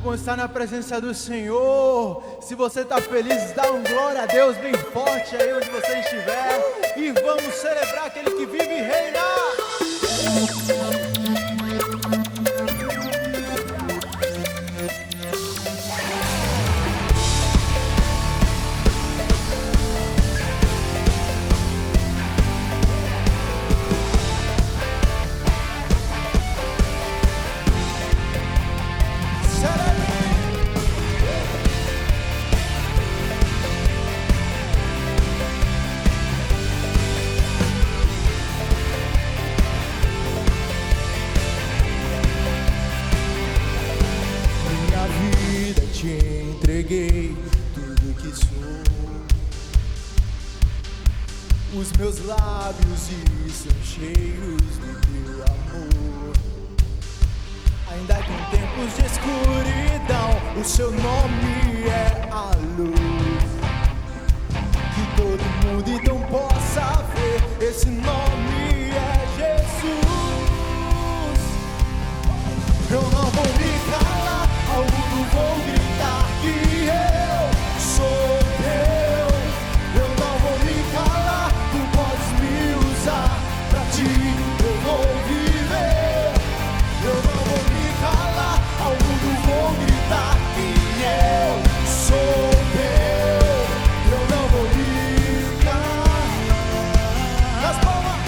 bom estar na presença do Senhor. Se você está feliz, dá um glória a Deus bem forte aí onde você estiver. E vamos celebrar aquele que vive e reina. Te entreguei tudo que sou. Os meus lábios estão cheios do teu amor. Ainda que em tempos de escuridão, o seu nome é a luz. Que todo mundo então possa ver, esse nome é Jesus. Eu não vou me calar, ao mundo vou gritar que eu sou teu. Eu não vou me calar, tu podes me usar, pra ti eu vou viver. Eu não vou me calar, ao mundo vou gritar que eu sou teu. Eu não vou me calar. Nas palmas.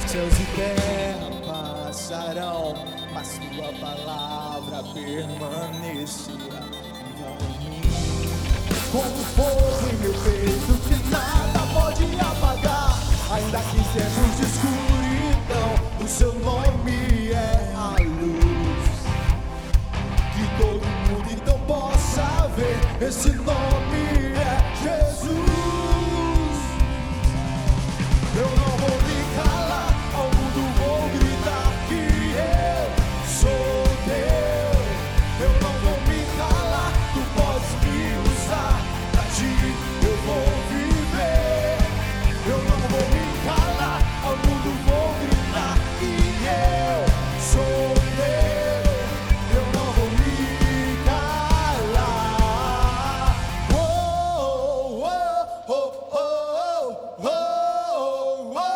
Céus e terra passarão, mas tua palavra permanecerá em mim. Como fogo em meu peito que nada pode apagar. Ainda que em tempos de escuridão, o seu nome é a luz. Que todo mundo então possa ver, esse nome é Jesus. Eu não vou me calar, ao mundo vou gritar que eu sou teu. Eu não vou me calar, tu podes me usar, pra ti eu vou viver. Eu não vou me calar, ao mundo vou gritar que eu sou teu. Eu não vou me calar. Oh, oh, oh, oh, oh, oh.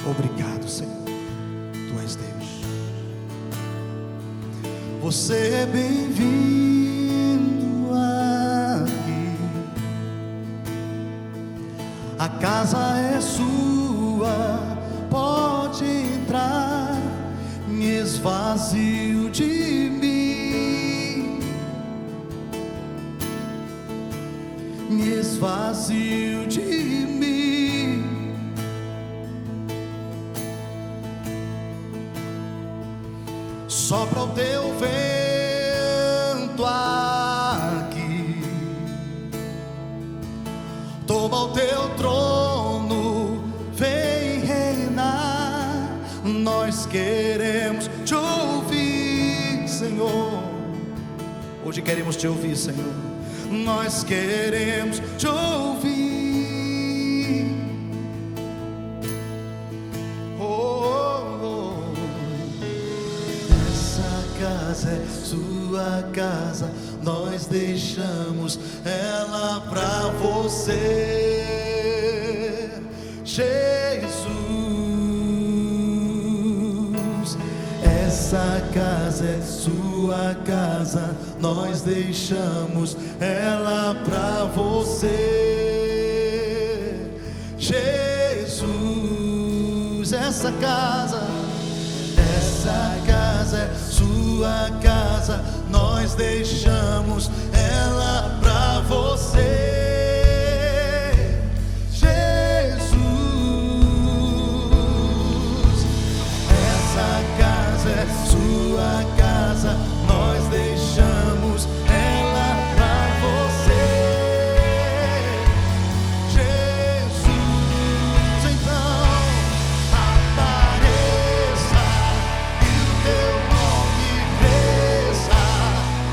Obrigado, Senhor, Tu és Deus. Você é bem-vindo aqui. A casa é sua, pode entrar. Me esvazio de mim, me esvazio de mim. Sopra o teu vento aqui, toma o teu trono, vem reinar. Nós queremos te ouvir, Senhor. Hoje queremos te ouvir, Senhor. Nós queremos te ouvir. Oh, casa é sua casa, nós deixamos ela pra você, Jesus. Essa casa é sua casa, nós deixamos ela pra você, Jesus. Essa casa é sua casa, nós deixamos ela pra você, Jesus. Essa casa é sua casa, nós deixamos ela pra você, Jesus. Então apareça e o teu nome cresça,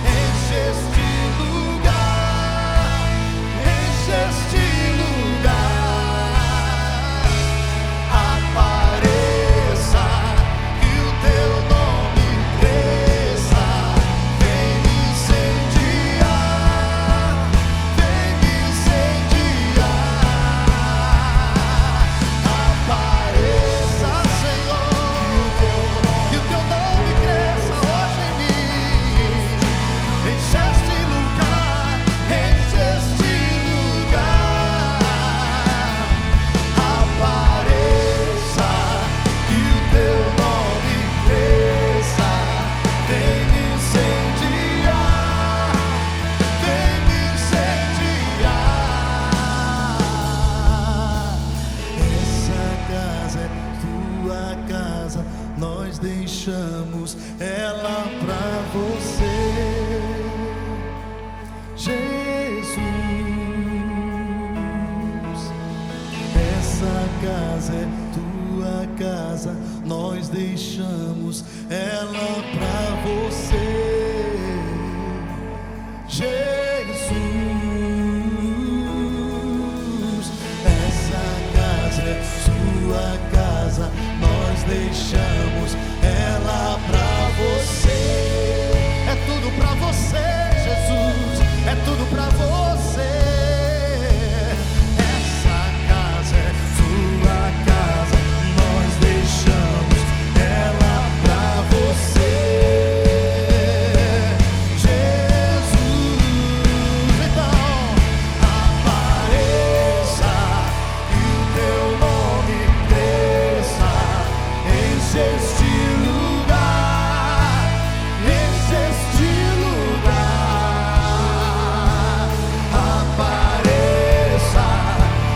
enche este lugar, enche este lugar. Apareça e o teu nome cresça, vem me incendiar, vem me incendiar. Apareça, Senhor, e o teu nome cresça hoje em mim. Enche este lugar, enche este lugar. Apareça e o teu nome cresça, vem me incendiar, vem me incendiar. Essa casa é tua casa, nós deixamos ela pra você, Jesus. Essa casa é tua casa, nós deixamos ela pra você, Jesus. Essa casa é sua casa, nós deixamos ela pra você. É tudo pra você, Jesus, é tudo pra você. Essa casa é sua casa, nós deixamos ela pra você, Jesus. Então apareça e o teu nome cresça, enche este lugar, enche este lugar. Apareça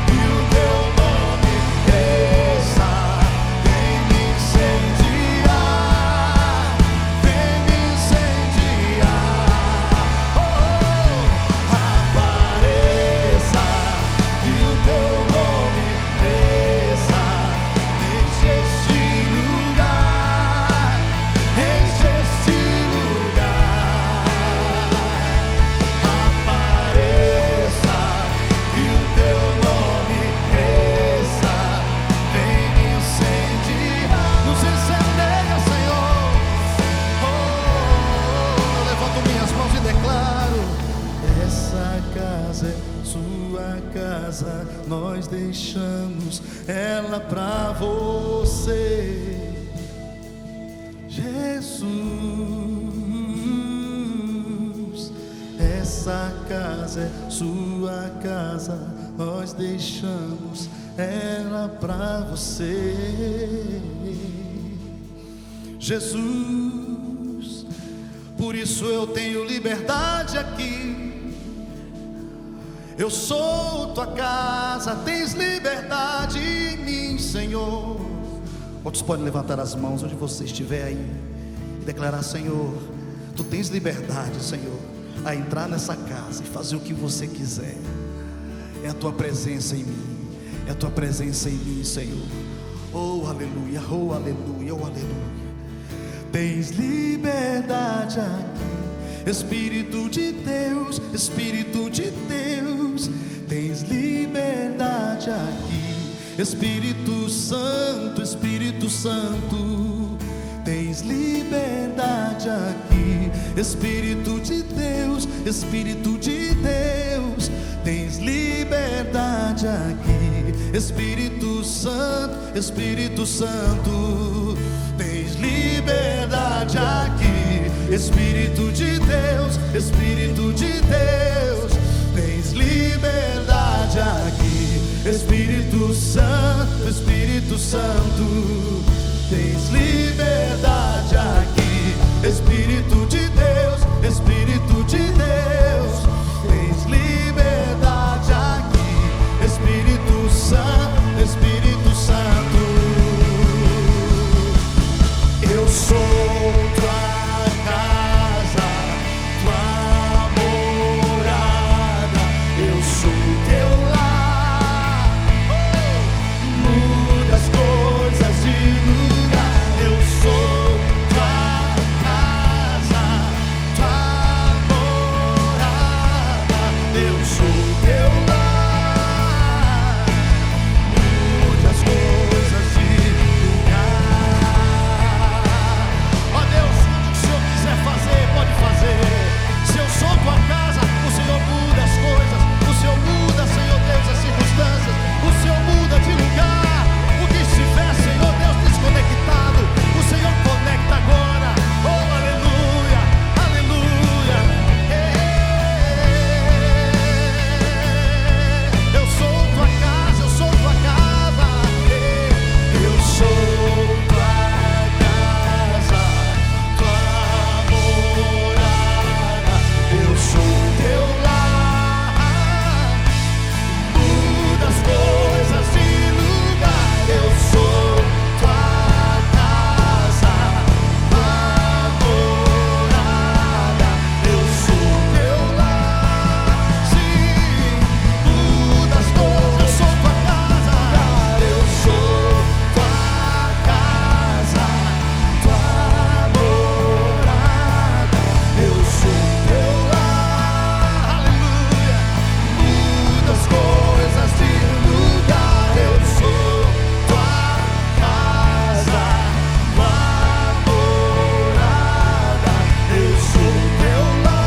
e o teu nome cresça, vem me incendiar, vem me incendiar. Apareça e o teu nome cresça, enche este lugar, enche este lugar. Apareça e o teu nome cresça, vem me incendiar. Nos incendeia, Senhor. Levanto minhas mãos e declaro: essa casa é sua casa, nós deixamos ela pra você, Jesus. Essa casa é sua casa, nós deixamos ela pra você, Jesus. Por isso eu tenho liberdade aqui. Eu sou tua casa, tens liberdade em mim, Senhor. Outros podem levantar as mãos onde você estiver aí e declarar: Senhor, tu tens liberdade, Senhor, a entrar nessa casa e fazer o que você quiser. É a tua presença em mim, é a tua presença em mim, Senhor. Oh aleluia, oh aleluia, oh aleluia. Tens liberdade aqui, Espírito de Deus, Espírito de Deus. Tens liberdade aqui, Espírito Santo, Espírito Santo. Tens liberdade aqui, Espírito de Deus, Espírito de Deus, tens liberdade aqui. Espírito Santo, Espírito Santo, tens liberdade aqui. Espírito de Deus, Espírito de Deus, tens liberdade aqui. Espírito Santo, Espírito Santo, tens liberdade aqui. Espírito de Deus, Espírito de Deus, tens liberdade aqui. Espírito Santo, Espírito Santo, eu sou tua casa, tua morada, eu sou teu lar. Muda as coisas de lugar, eu sou tua casa, tua morada, eu sou teu lar. Muda as coisas de lugar. Ó Deus, o que o Senhor quiser fazer, pode fazer. Se eu sou tua casa, o Senhor muda as coisas. O Senhor muda, Senhor Deus, as circunstâncias. O Senhor muda de lugar. O que estiver, Senhor Deus, desconectado, o Senhor conecta agora. Oh, aleluia, aleluia. Eu sou tua casa, eu sou tua casa. Eu sou tua casa, tua morada, eu sou teu lar. Muda as coisas de lugar, eu sou tua casa, tua morada, eu sou teu lar. Sim, muda as coisas, eu sou tua casa, eu sou tua casa, tua morada, eu sou teu lar. Aleluia. Muda as coisas de lugar, eu sou tua casa, tua morada, eu sou teu lar.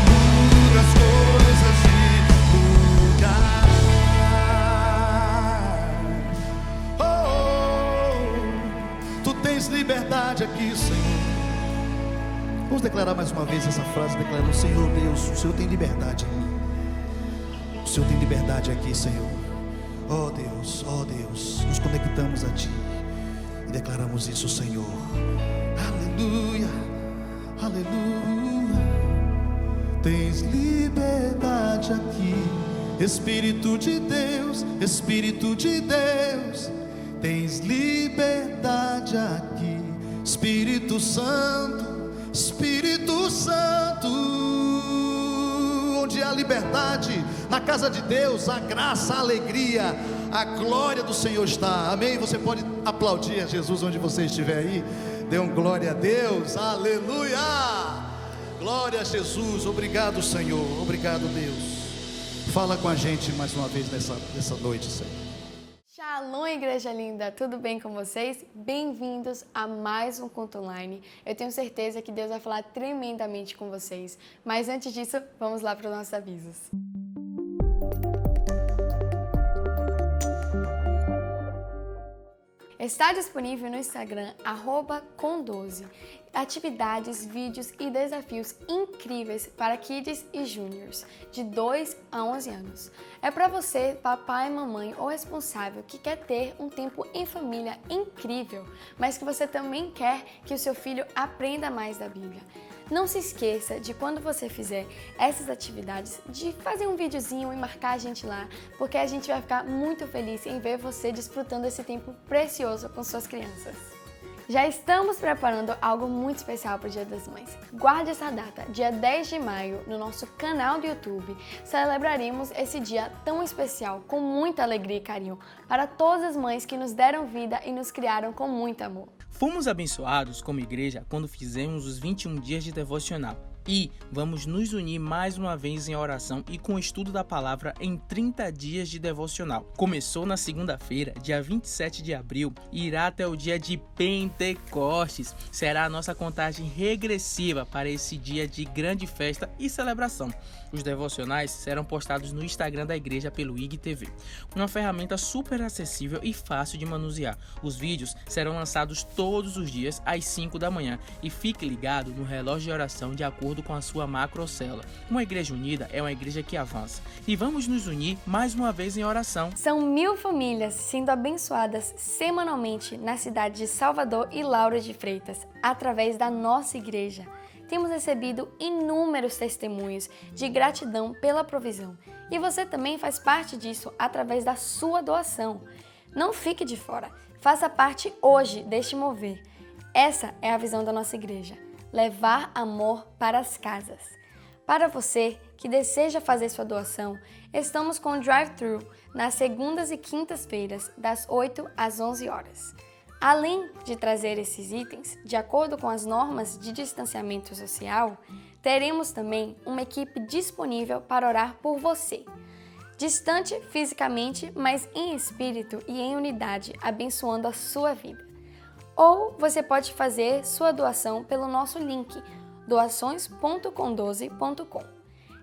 Muda as coisas de lugar. Oh, tu tens liberdade aqui, Senhor. Vamos declarar mais uma vez essa frase, declarando: Senhor Deus, o Senhor tem liberdade aqui. O Senhor tem liberdade aqui, Senhor. Oh Deus, nos conectamos a Ti e declaramos isso, Senhor. Aleluia, aleluia. Tens liberdade aqui. Espírito de Deus, Espírito de Deus, tens liberdade aqui. Espírito Santo, Espírito Santo, onde há liberdade, na casa de Deus, a graça, a alegria, a glória do Senhor está. Amém? Você pode aplaudir a Jesus onde você estiver aí. Dê um glória a Deus. Aleluia. Glória a Jesus. Obrigado, Senhor. Obrigado, Deus. Fala com a gente mais uma vez nessa noite, Senhor. Shalom, igreja linda, tudo bem com vocês? Bem-vindos a mais um culto online. Eu tenho certeza que Deus vai falar tremendamente com vocês. Mas antes disso, vamos lá para os nossos avisos. Está disponível no Instagram @com12 atividades, vídeos e desafios incríveis para kids e juniors de 2 a 11 anos. É para você, papai, mamãe ou responsável que quer ter um tempo em família incrível, mas que você também quer que o seu filho aprenda mais da Bíblia. Não se esqueça de, quando você fizer essas atividades, de fazer um videozinho e marcar a gente lá, porque a gente vai ficar muito feliz em ver você desfrutando esse tempo precioso com suas crianças. Já estamos preparando algo muito especial para o Dia das Mães. Guarde essa data, dia 10 de maio, no nosso canal do YouTube. Celebraremos esse dia tão especial com muita alegria e carinho para todas as mães que nos deram vida e nos criaram com muito amor. Fomos abençoados como igreja quando fizemos os 21 dias de devocional. E vamos nos unir mais uma vez em oração e com o estudo da palavra em 30 dias de devocional. Começou na segunda-feira, dia 27 de abril, e irá até o dia de Pentecostes. Será a nossa contagem regressiva para esse dia de grande festa e celebração. Os devocionais serão postados no Instagram da igreja pelo IGTV, uma ferramenta super acessível e fácil de manusear. Os vídeos serão lançados todos os dias às 5 da manhã e fique ligado no relógio de oração de acordo com a sua macrocélula. Uma igreja unida é uma igreja que avança. E vamos nos unir mais uma vez em oração. São 1000 famílias sendo abençoadas semanalmente na cidade de Salvador e Lauro de Freitas, através da nossa igreja. Temos recebido inúmeros testemunhos de gratidão pela provisão. E você também faz parte disso através da sua doação. Não fique de fora. Faça parte hoje deste mover. Essa é a visão da nossa igreja. Levar amor para as casas. Para você que deseja fazer sua doação, estamos com o drive-thru nas segundas e quintas-feiras, das 8 às 11 horas. Além de trazer esses itens, de acordo com as normas de distanciamento social, teremos também uma equipe disponível para orar por você. Distante fisicamente, mas em espírito e em unidade, abençoando a sua vida. Ou você pode fazer sua doação pelo nosso link, doações.com12.com.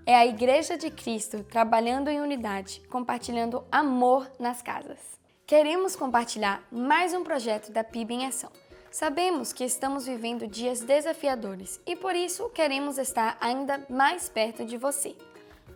É a Igreja de Cristo trabalhando em unidade, compartilhando amor nas casas. Queremos compartilhar mais um projeto da PIB em ação. Sabemos que estamos vivendo dias desafiadores e por isso queremos estar ainda mais perto de você.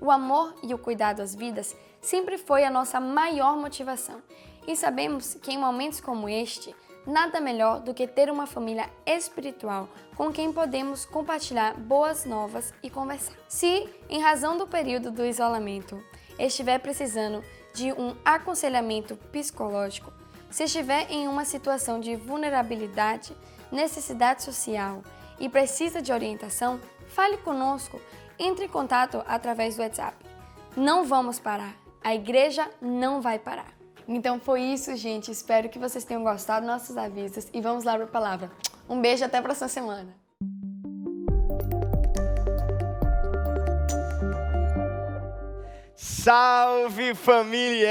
O amor e o cuidado às vidas sempre foi a nossa maior motivação e sabemos que em momentos como este, nada melhor do que ter uma família espiritual com quem podemos compartilhar boas novas e conversar. Se, em razão do período do isolamento, estiver precisando de um aconselhamento psicológico, se estiver em uma situação de vulnerabilidade, necessidade social e precisa de orientação, fale conosco, entre em contato através do WhatsApp. Não vamos parar, a igreja não vai parar. Então foi isso, gente. Espero que vocês tenham gostado dos nossos avisos e vamos lá para a palavra. Um beijo e até a próxima semana. Salve, famílias!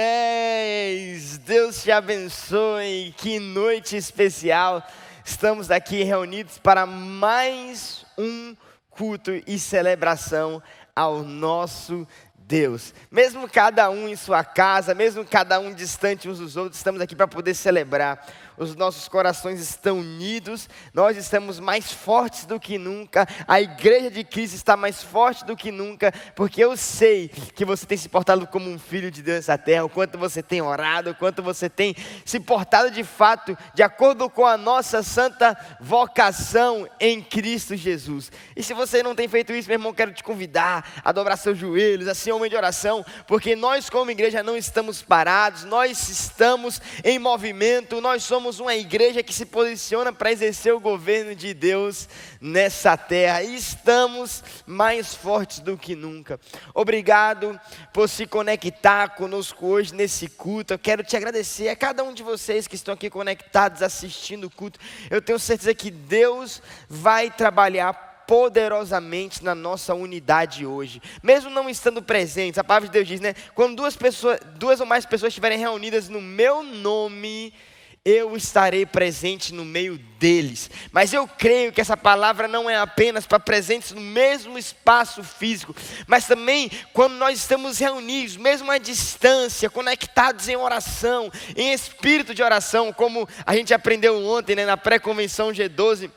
Deus te abençoe, que noite especial. Estamos aqui reunidos para mais um culto e celebração ao nosso Deus. Mesmo cada um em sua casa, mesmo cada um distante uns dos outros, estamos aqui para poder celebrar. Os nossos corações estão unidos, nós estamos mais fortes do que nunca, a igreja de Cristo está mais forte do que nunca, porque eu sei que você tem se portado como um filho de Deus nessa terra, o quanto você tem orado, o quanto você tem se portado de fato, de acordo com a nossa santa vocação em Cristo Jesus. E se você não tem feito isso, meu irmão, quero te convidar a dobrar seus joelhos, a ser homem de oração, porque nós como igreja não estamos parados, nós estamos em movimento, nós somos uma igreja que se posiciona para exercer o governo de Deus nessa terra. E estamos mais fortes do que nunca. Obrigado por se conectar conosco hoje nesse culto. Eu quero te agradecer a cada um de vocês que estão aqui conectados, assistindo o culto. Eu tenho certeza que Deus vai trabalhar poderosamente na nossa unidade hoje, mesmo não estando presentes. A palavra de Deus diz, né? Quando duas ou mais pessoas estiverem reunidas no meu nome, eu estarei presente no meio deles. Mas eu creio que essa palavra não é apenas para presentes no mesmo espaço físico, mas também quando nós estamos reunidos, mesmo à distância, conectados em oração, em espírito de oração, como a gente aprendeu ontem, né, na pré-convenção G12.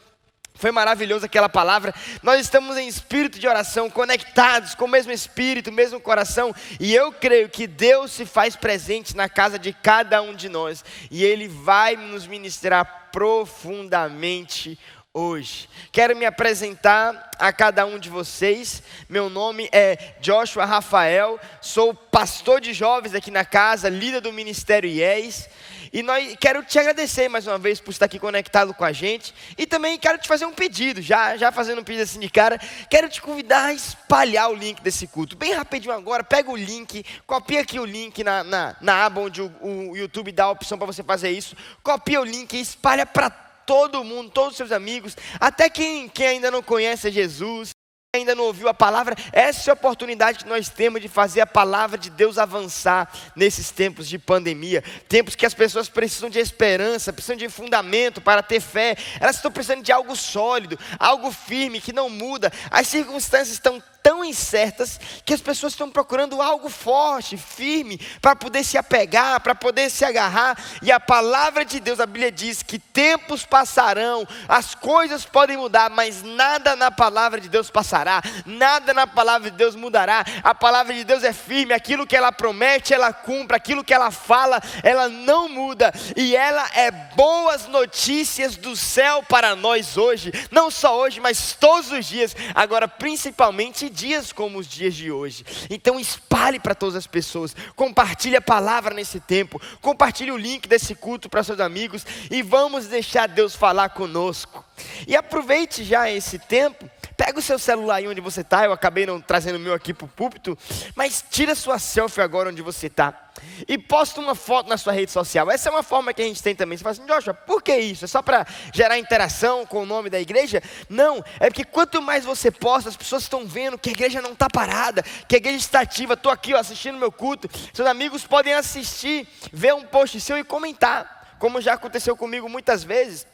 Foi maravilhoso aquela palavra. Nós estamos em espírito de oração, conectados com o mesmo espírito, o mesmo coração. E eu creio que Deus se faz presente na casa de cada um de nós. E Ele vai nos ministrar profundamente hoje. Quero me apresentar a cada um de vocês. Meu nome é Joshua Rafael. Sou pastor de jovens aqui na casa, líder do Ministério IES. E quero te agradecer mais uma vez por estar aqui conectado com a gente. E também quero te fazer um pedido, já fazendo um pedido assim de cara. Quero te convidar a espalhar o link desse culto. Bem rapidinho agora, pega o link, copia aqui o link na aba onde o YouTube dá a opção para você fazer isso. Copia o link e espalha para todo mundo, todos os seus amigos, até quem ainda não conhece Jesus. ainda não ouviu a palavra, essa é a oportunidade que nós temos de fazer a palavra de Deus avançar nesses tempos de pandemia, tempos que as pessoas precisam de esperança, precisam de fundamento para ter fé, elas estão precisando de algo sólido, algo firme, que não muda. As circunstâncias estão tão incertas que as pessoas estão procurando algo forte, firme, para poder se apegar, para poder se agarrar. E a palavra de Deus, a Bíblia diz que tempos passarão, as coisas podem mudar, mas nada na palavra de Deus passará, nada na palavra de Deus mudará. A palavra de Deus é firme, aquilo que ela promete, ela cumpre, aquilo que ela fala, ela não muda, e ela é boas notícias do céu para nós hoje, não só hoje, mas todos os dias, agora principalmente dias como os dias de hoje. Então espalhe para todas as pessoas, compartilhe a palavra nesse tempo, compartilhe o link desse culto para seus amigos e vamos deixar Deus falar conosco. E aproveite já esse tempo, pega o seu celular aí onde você está, eu acabei não trazendo o meu aqui para o púlpito, mas tira sua selfie agora onde você está e posta uma foto na sua rede social. Essa é uma forma que a gente tem também. Você fala assim: Joshua, por que isso? É só para gerar interação com o nome da igreja? Não, é porque quanto mais você posta, as pessoas estão vendo que a igreja não está parada, que a igreja está ativa. Estou aqui assistindo meu culto, seus amigos podem assistir, ver um post seu e comentar, como já aconteceu comigo muitas vezes.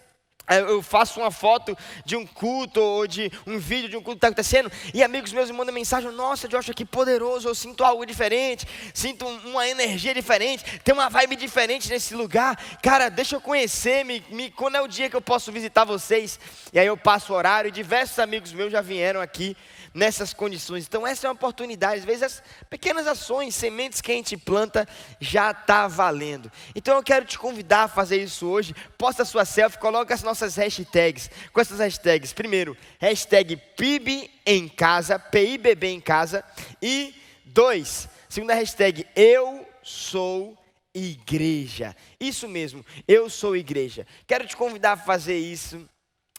Eu faço uma foto de um culto ou de um vídeo de um culto que está acontecendo e amigos meus me mandam mensagem: nossa, Joshua, que poderoso, eu sinto algo diferente, sinto uma energia diferente, tem uma vibe diferente nesse lugar. Cara, deixa eu conhecer, quando é o dia que eu posso visitar vocês? E aí eu passo o horário e diversos amigos meus já vieram aqui nessas condições. Então essa é uma oportunidade. Às vezes as pequenas ações, sementes que a gente planta já está valendo. Então eu quero te convidar a fazer isso hoje. Posta a sua selfie, coloca as nossas hashtags. Com essas hashtags: primeiro, hashtag PIB em casa, PIBB em casa. E 2, segunda hashtag, eu sou igreja. Isso mesmo, eu sou igreja. Quero te convidar a fazer isso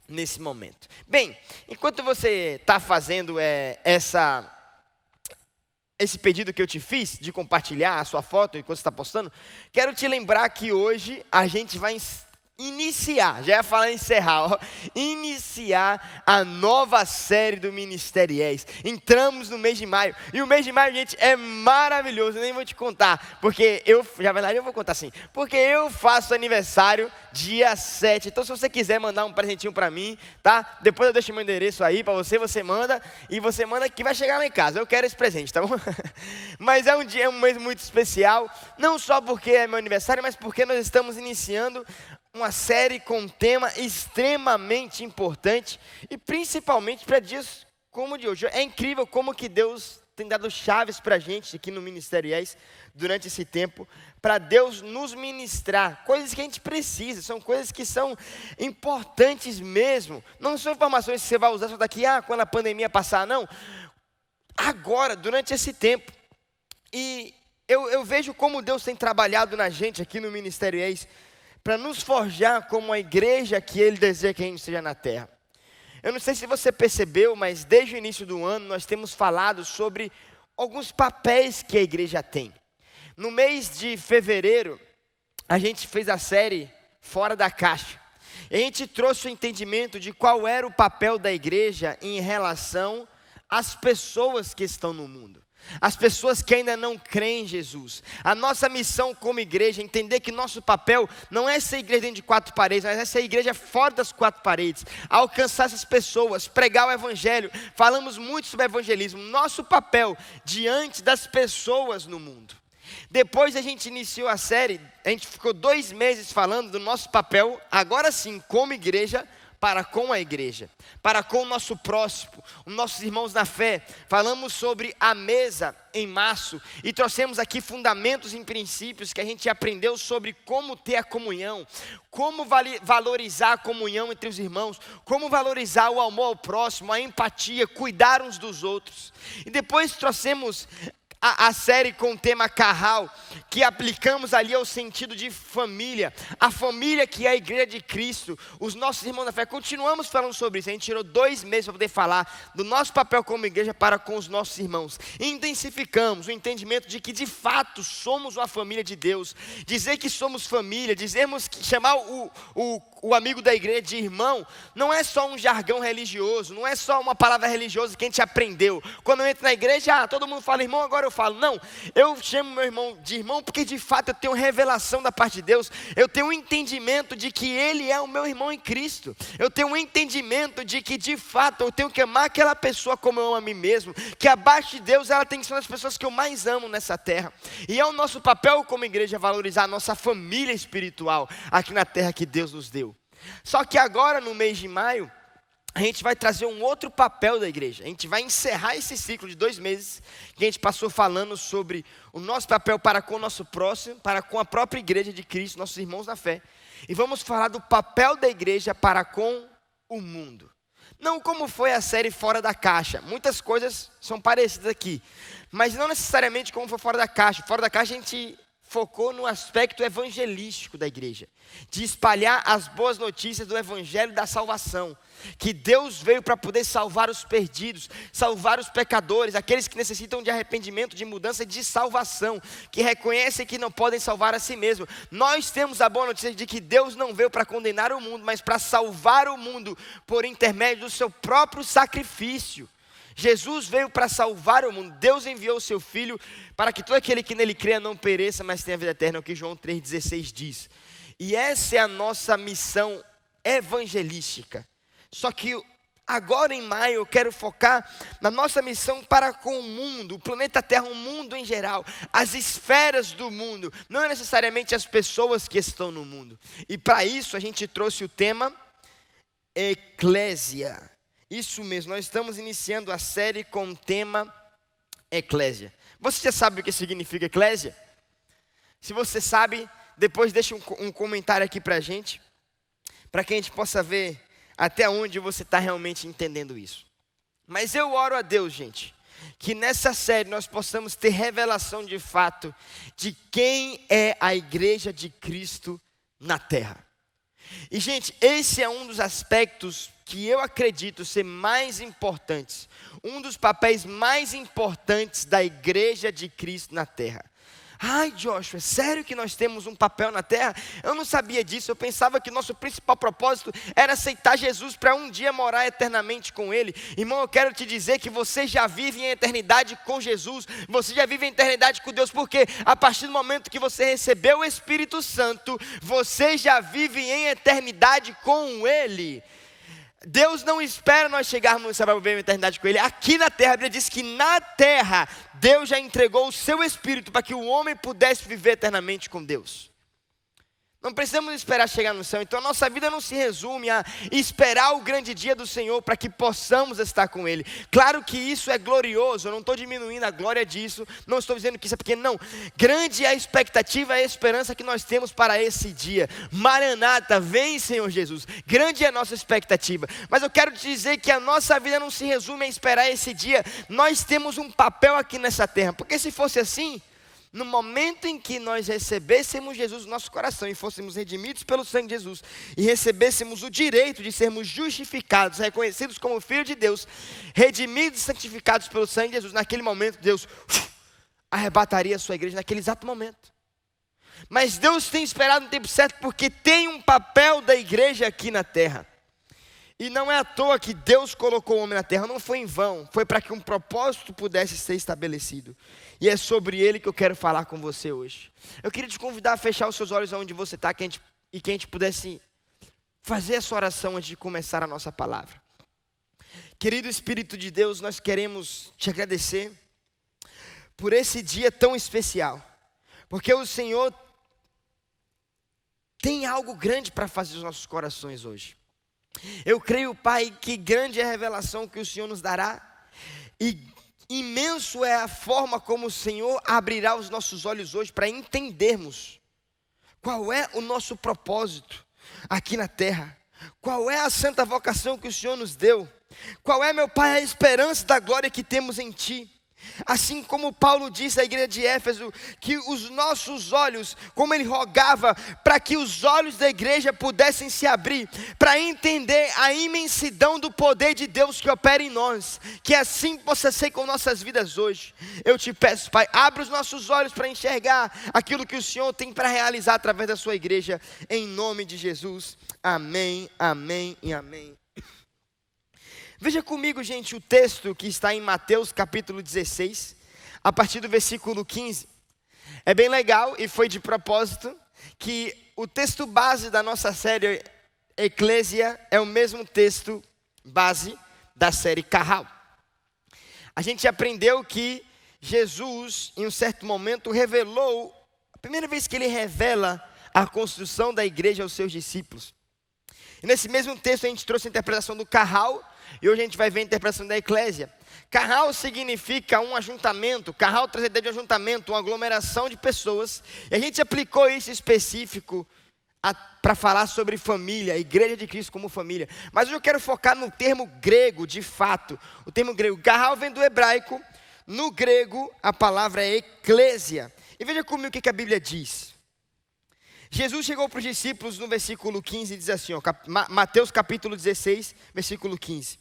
nesse momento. Bem, enquanto você está fazendo esse pedido que eu te fiz de compartilhar a sua foto enquanto você está postando, quero te lembrar que hoje a gente vai iniciar, já ia falar encerrar, iniciar a nova série do Ministeriais. Entramos no mês de maio, e o mês de maio, gente, é maravilhoso. Eu nem vou te contar, porque na verdade eu vou contar assim, porque eu faço aniversário dia 7, então se você quiser mandar um presentinho para mim, tá? Depois eu deixo meu endereço aí para você manda, e você manda que vai chegar lá em casa. Eu quero esse presente, tá bom? Mas é um mês muito especial, não só porque é meu aniversário, mas porque nós estamos iniciando uma série com um tema extremamente importante e principalmente para dias como o de hoje. É incrível como que Deus tem dado chaves para a gente aqui no Ministeriais durante esse tempo, para Deus nos ministrar coisas que a gente precisa, são coisas que são importantes mesmo. Não são informações que você vai usar só daqui, quando a pandemia passar, não. Agora, durante esse tempo. E eu vejo como Deus tem trabalhado na gente aqui no Ministeriais para nos forjar como a igreja que Ele deseja que a gente seja na terra. Eu não sei se você percebeu, mas desde o início do ano nós temos falado sobre alguns papéis que a igreja tem. No mês de fevereiro, a gente fez a série Fora da Caixa. E a gente trouxe o entendimento de qual era o papel da igreja em relação às pessoas que estão no mundo. As pessoas que ainda não creem em Jesus. A nossa missão como igreja é entender que nosso papel não é ser igreja dentro de 4 paredes, mas é ser igreja fora das 4 paredes, alcançar essas pessoas, pregar o evangelho. Falamos muito sobre evangelismo, nosso papel diante das pessoas no mundo. Depois a gente iniciou a série, a gente ficou 2 meses falando do nosso papel, agora sim, como igreja, para com a igreja, para com o nosso próximo, os nossos irmãos na fé. Falamos sobre a mesa em março e trouxemos aqui fundamentos e princípios que a gente aprendeu sobre como ter a comunhão, como valorizar a comunhão entre os irmãos, como valorizar o amor ao próximo, a empatia, cuidar uns dos outros. E depois trouxemos a série com o tema Carral, que aplicamos ali ao sentido de família, a família que é a igreja de Cristo, os nossos irmãos da fé. Continuamos falando sobre isso. A gente tirou 2 meses para poder falar do nosso papel como igreja para com os nossos irmãos. Intensificamos o entendimento de que de fato somos uma família de Deus. Dizer que somos família, chamar o amigo da igreja de irmão, não é só um jargão religioso, não é só uma palavra religiosa que a gente aprendeu. Quando eu entro na igreja, todo mundo fala irmão, agora eu falo. Não, eu chamo meu irmão de irmão porque de fato eu tenho revelação da parte de Deus. Eu tenho um entendimento de que ele é o meu irmão em Cristo. Eu tenho um entendimento de que de fato eu tenho que amar aquela pessoa como eu amo a mim mesmo. Que abaixo de Deus ela tem que ser uma das pessoas que eu mais amo nessa terra. E é o nosso papel como igreja valorizar a nossa família espiritual aqui na terra que Deus nos deu. Só que agora no mês de maio, a gente vai trazer um outro papel da igreja. A gente vai encerrar esse ciclo de 2 meses que a gente passou falando sobre o nosso papel para com o nosso próximo, para com a própria igreja de Cristo, nossos irmãos na fé. E vamos falar do papel da igreja para com o mundo. Não como foi a série Fora da Caixa. Muitas coisas são parecidas aqui, mas não necessariamente como foi Fora da Caixa. Fora da Caixa a gente focou no aspecto evangelístico da igreja, de espalhar as boas notícias do evangelho da salvação, que Deus veio para poder salvar os perdidos, salvar os pecadores, aqueles que necessitam de arrependimento, de mudança, de salvação, que reconhecem que não podem salvar a si mesmo. Nós temos a boa notícia de que Deus não veio para condenar o mundo, mas para salvar o mundo por intermédio do seu próprio sacrifício. Jesus veio para salvar o mundo. Deus enviou o seu Filho para que todo aquele que nele creia não pereça, mas tenha vida eterna, é o que João 3,16 diz. E essa é a nossa missão evangelística. Só que agora em maio eu quero focar na nossa missão para com o mundo, o planeta Terra, o mundo em geral, as esferas do mundo, não é necessariamente as pessoas que estão no mundo. E para isso a gente trouxe o tema Eclésia. Isso mesmo, nós estamos iniciando a série com o tema Eclésia. Você já sabe o que significa Eclésia? Se você sabe, depois deixa um comentário aqui para a gente, para que a gente possa ver até onde você está realmente entendendo isso. Mas eu oro a Deus, gente, que nessa série nós possamos ter revelação de fato de quem é a igreja de Cristo na terra. E gente, esse é um dos aspectos que eu acredito ser mais importantes, um dos papéis mais importantes da igreja de Cristo na terra. Ai, Joshua, é sério que nós temos um papel na terra? Eu não sabia disso, eu pensava que nosso principal propósito era aceitar Jesus para um dia morar eternamente com Ele. Irmão, eu quero te dizer que você já vive em eternidade com Jesus, você já vive em eternidade com Deus, porque a partir do momento que você recebeu o Espírito Santo, você já vive em eternidade com Ele. Deus não espera nós chegarmos no céu para viver uma eternidade com Ele. Aqui na terra, a Bíblia diz que na terra, Deus já entregou o seu Espírito para que o homem pudesse viver eternamente com Deus. Não precisamos esperar chegar no céu. Então a nossa vida não se resume a esperar o grande dia do Senhor para que possamos estar com Ele. Claro que isso é glorioso, eu não estou diminuindo a glória disso, não estou dizendo que isso é pequeno, não. Grande é a expectativa e a esperança que nós temos para esse dia. Maranata, vem Senhor Jesus. Grande é a nossa expectativa. Mas eu quero te dizer que a nossa vida não se resume a esperar esse dia. Nós temos um papel aqui nessa terra, porque se fosse assim, no momento em que nós recebêssemos Jesus no nosso coração e fôssemos redimidos pelo sangue de Jesus e recebêssemos o direito de sermos justificados, reconhecidos como filho de Deus, redimidos e santificados pelo sangue de Jesus, naquele momento Deus arrebataria a sua igreja naquele exato momento. Mas Deus tem esperado no tempo certo porque tem um papel da igreja aqui na terra. E não é à toa que Deus colocou o homem na terra, não foi em vão, foi para que um propósito pudesse ser estabelecido. E é sobre ele que eu quero falar com você hoje. Eu queria te convidar a fechar os seus olhos onde você está e que a gente pudesse fazer essa oração antes de começar a nossa palavra. Querido Espírito de Deus, nós queremos te agradecer por esse dia tão especial, porque o Senhor tem algo grande para fazer nos nossos corações hoje. Eu creio, Pai, que grande é a revelação que o Senhor nos dará e imenso é a forma como o Senhor abrirá os nossos olhos hoje para entendermos qual é o nosso propósito aqui na terra, qual é a santa vocação que o Senhor nos deu, qual é, meu Pai, a esperança da glória que temos em Ti. Assim como Paulo disse à igreja de Éfeso, que os nossos olhos, como ele rogava, para que os olhos da igreja pudessem se abrir, para entender a imensidão do poder de Deus que opera em nós, que assim possa ser com nossas vidas hoje. Eu te peço, Pai, abre os nossos olhos para enxergar aquilo que o Senhor tem para realizar através da sua igreja, em nome de Jesus. Amém, amém e amém. Veja comigo, gente, o texto que está em Mateus capítulo 16, a partir do versículo 15. É bem legal e foi de propósito que o texto base da nossa série Eclésia é o mesmo texto base da série Carral. A gente aprendeu que Jesus, em um certo momento, revelou, a primeira vez que ele revela a construção da igreja aos seus discípulos. E nesse mesmo texto a gente trouxe a interpretação do Carral, e hoje a gente vai ver a interpretação da eclésia. Carral significa um ajuntamento, carral traz a ideia de ajuntamento, uma aglomeração de pessoas. E a gente aplicou isso específico para falar sobre família, a igreja de Cristo como família. Mas hoje eu quero focar no termo grego, de fato. O termo grego, carral vem do hebraico, no grego a palavra é eclésia. E veja comigo o que a Bíblia diz. Jesus chegou para os discípulos no versículo 15 e diz assim, ó, Mateus capítulo 16, versículo 15.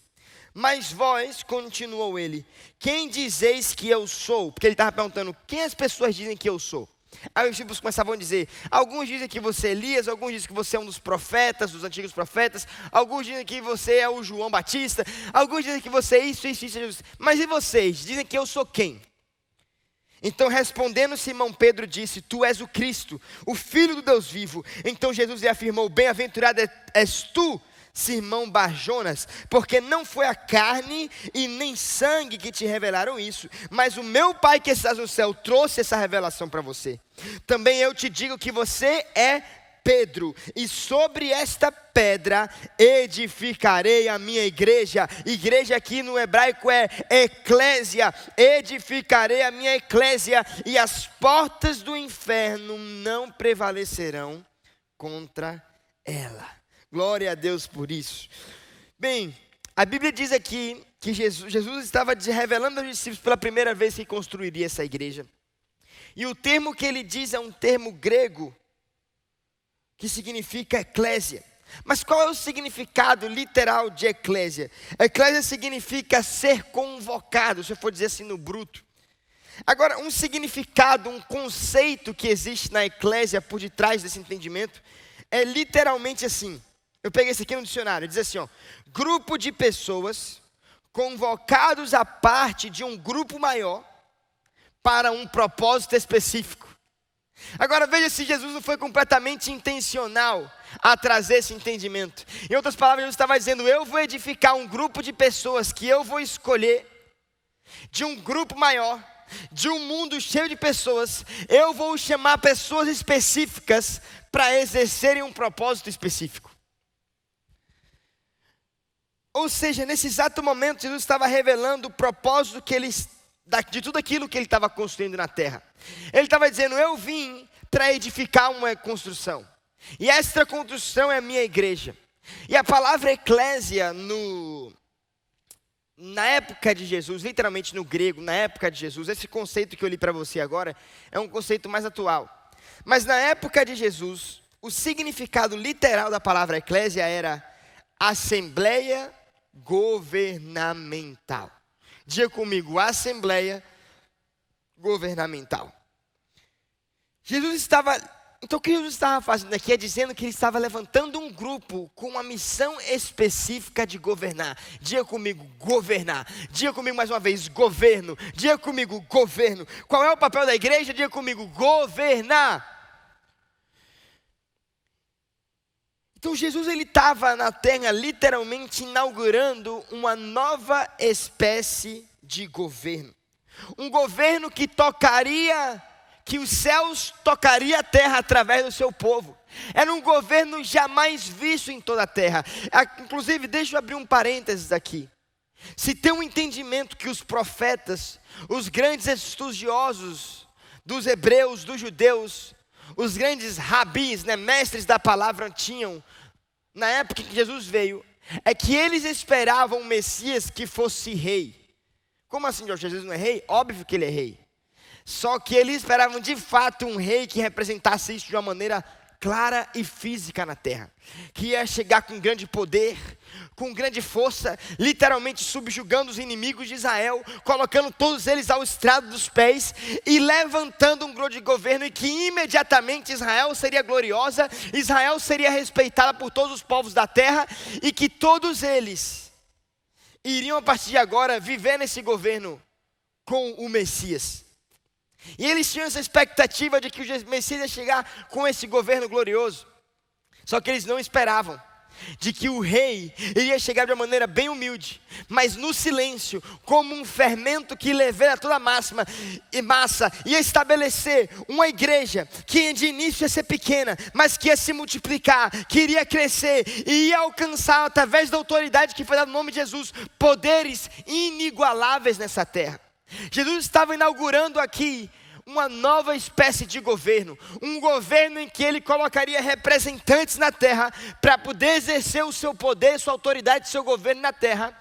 Mas vós, continuou ele, quem dizeis que eu sou? Porque ele estava perguntando, quem as pessoas dizem que eu sou? Aí os discípulos começavam a dizer, alguns dizem que você é Elias, alguns dizem que você é um dos profetas, dos antigos profetas, alguns dizem que você é o João Batista, alguns dizem que você é isso. Mas e vocês? Dizem que eu sou quem? Então respondendo Simão Pedro disse, tu és o Cristo, o Filho do Deus vivo. Então Jesus lhe afirmou, bem-aventurado és tu, Simão Bar-Jonas, porque não foi a carne e nem sangue que te revelaram isso, mas o meu Pai que estás no céu trouxe essa revelação para você. Também eu te digo que você é Pedro, e sobre esta pedra edificarei a minha igreja. Igreja aqui no hebraico é eclésia. Edificarei a minha eclésia, e as portas do inferno não prevalecerão contra ela. Glória a Deus por isso. Bem, a Bíblia diz aqui que Jesus estava revelando aos discípulos pela primeira vez que construiria essa igreja. E o termo que ele diz é um termo grego, que significa eclésia. Mas qual é o significado literal de eclésia? Eclésia significa ser convocado, se eu for dizer assim no bruto. Agora, um significado, um conceito que existe na eclésia por detrás desse entendimento, é literalmente assim. Eu peguei esse aqui no dicionário, diz assim, ó, grupo de pessoas convocados à parte de um grupo maior para um propósito específico. Agora veja se Jesus não foi completamente intencional a trazer esse entendimento. Em outras palavras, Jesus estava dizendo, eu vou edificar um grupo de pessoas que eu vou escolher, de um grupo maior, de um mundo cheio de pessoas, eu vou chamar pessoas específicas para exercerem um propósito específico. Ou seja, nesse exato momento, Jesus estava revelando o propósito de tudo aquilo que ele estava construindo na terra. Ele estava dizendo, eu vim para edificar uma construção. E esta construção é a minha igreja. E a palavra eclésia, na época de Jesus, literalmente no grego, na época de Jesus, esse conceito que eu li para você agora, é um conceito mais atual. Mas na época de Jesus, o significado literal da palavra eclésia era assembleia governamental. Diga comigo, assembleia governamental. Então o que Jesus estava fazendo aqui é dizendo que ele estava levantando um grupo com uma missão específica de governar. Diga comigo, governar. Diga comigo mais uma vez, governo. Diga comigo, governo. Qual é o papel da igreja? Diga comigo, governar. Então Jesus ele estava na terra literalmente inaugurando uma nova espécie de governo. Um governo que os céus tocaria a terra através do seu povo. Era um governo jamais visto em toda a terra. Inclusive, deixa eu abrir um parênteses aqui. Se tem um entendimento que os profetas, os grandes estudiosos dos hebreus, dos judeus, os grandes rabis, mestres da palavra tinham, na época que Jesus veio, é que eles esperavam um Messias que fosse rei. Como assim, João? Jesus não é rei? Óbvio que ele é rei. Só que eles esperavam de fato um rei que representasse isso de uma maneira clara e física na terra. Que ia chegar com grande poder, com grande força, literalmente subjugando os inimigos de Israel, colocando todos eles ao estrado dos pés e levantando um grande governo, e que imediatamente Israel seria gloriosa, Israel seria respeitada por todos os povos da terra, e que todos eles iriam a partir de agora viver nesse governo com o Messias. E eles tinham essa expectativa de que o Messias ia chegar com esse governo glorioso. Só que eles não esperavam de que o rei iria chegar de uma maneira bem humilde, mas no silêncio, como um fermento que levera toda a massa, ia estabelecer uma igreja que de início ia ser pequena, mas que ia se multiplicar, que iria crescer e ia alcançar, através da autoridade que foi dada no nome de Jesus, poderes inigualáveis nessa terra. Jesus estava inaugurando aqui uma nova espécie de governo, um governo em que ele colocaria representantes na terra para poder exercer o seu poder, sua autoridade, seu governo na terra,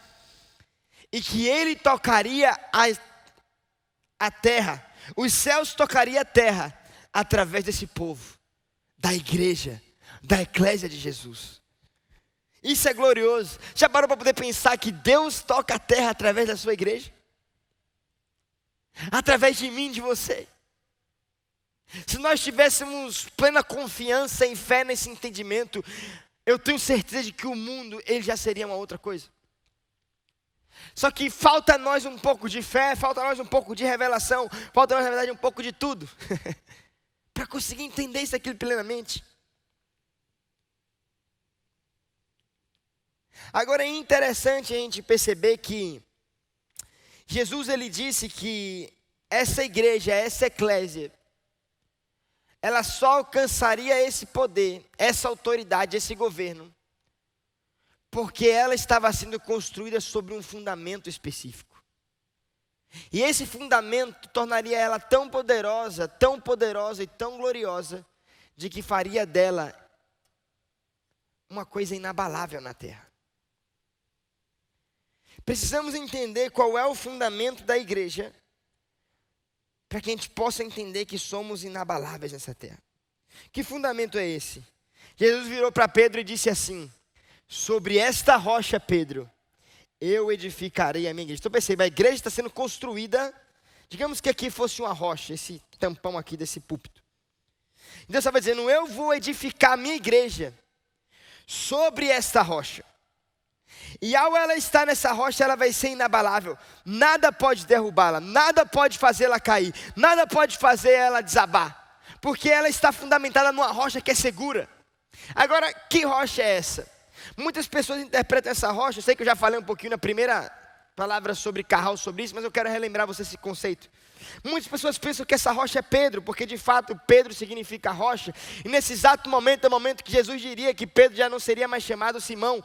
e que ele tocaria a terra, os céus tocaria a terra através desse povo, da igreja, da eclésia de Jesus. Isso é glorioso. Já parou para poder pensar que Deus toca a terra através da sua igreja? Através de mim, de você. Se nós tivéssemos plena confiança e fé nesse entendimento, eu tenho certeza de que o mundo, ele já seria uma outra coisa. Só que falta a nós um pouco de fé, falta a nós um pouco de revelação, falta a nós, na verdade, um pouco de tudo, para conseguir entender isso aqui plenamente. Agora é interessante a gente perceber que Jesus, ele disse que essa igreja, essa eclésia, ela só alcançaria esse poder, essa autoridade, esse governo, porque ela estava sendo construída sobre um fundamento específico. E esse fundamento tornaria ela tão poderosa e tão gloriosa, de que faria dela uma coisa inabalável na terra. Precisamos entender qual é o fundamento da igreja, para que a gente possa entender que somos inabaláveis nessa terra. Que fundamento é esse? Jesus virou para Pedro e disse assim: sobre esta rocha, Pedro, eu edificarei a minha igreja. Então perceba, a igreja está sendo construída, digamos que aqui fosse uma rocha, esse tampão aqui desse púlpito. Então você vai dizendo: eu vou edificar a minha igreja sobre esta rocha. E ao ela estar nessa rocha, ela vai ser inabalável. Nada pode derrubá-la, nada pode fazê-la cair, nada pode fazer ela desabar, porque ela está fundamentada numa rocha que é segura. Agora, que rocha é essa? Muitas pessoas interpretam essa rocha, eu sei que eu já falei um pouquinho na primeira palavra sobre Carral, sobre isso, mas eu quero relembrar você esse conceito. Muitas pessoas pensam que essa rocha é Pedro, porque de fato Pedro significa rocha, e nesse exato momento é o momento que Jesus diria que Pedro já não seria mais chamado Simão,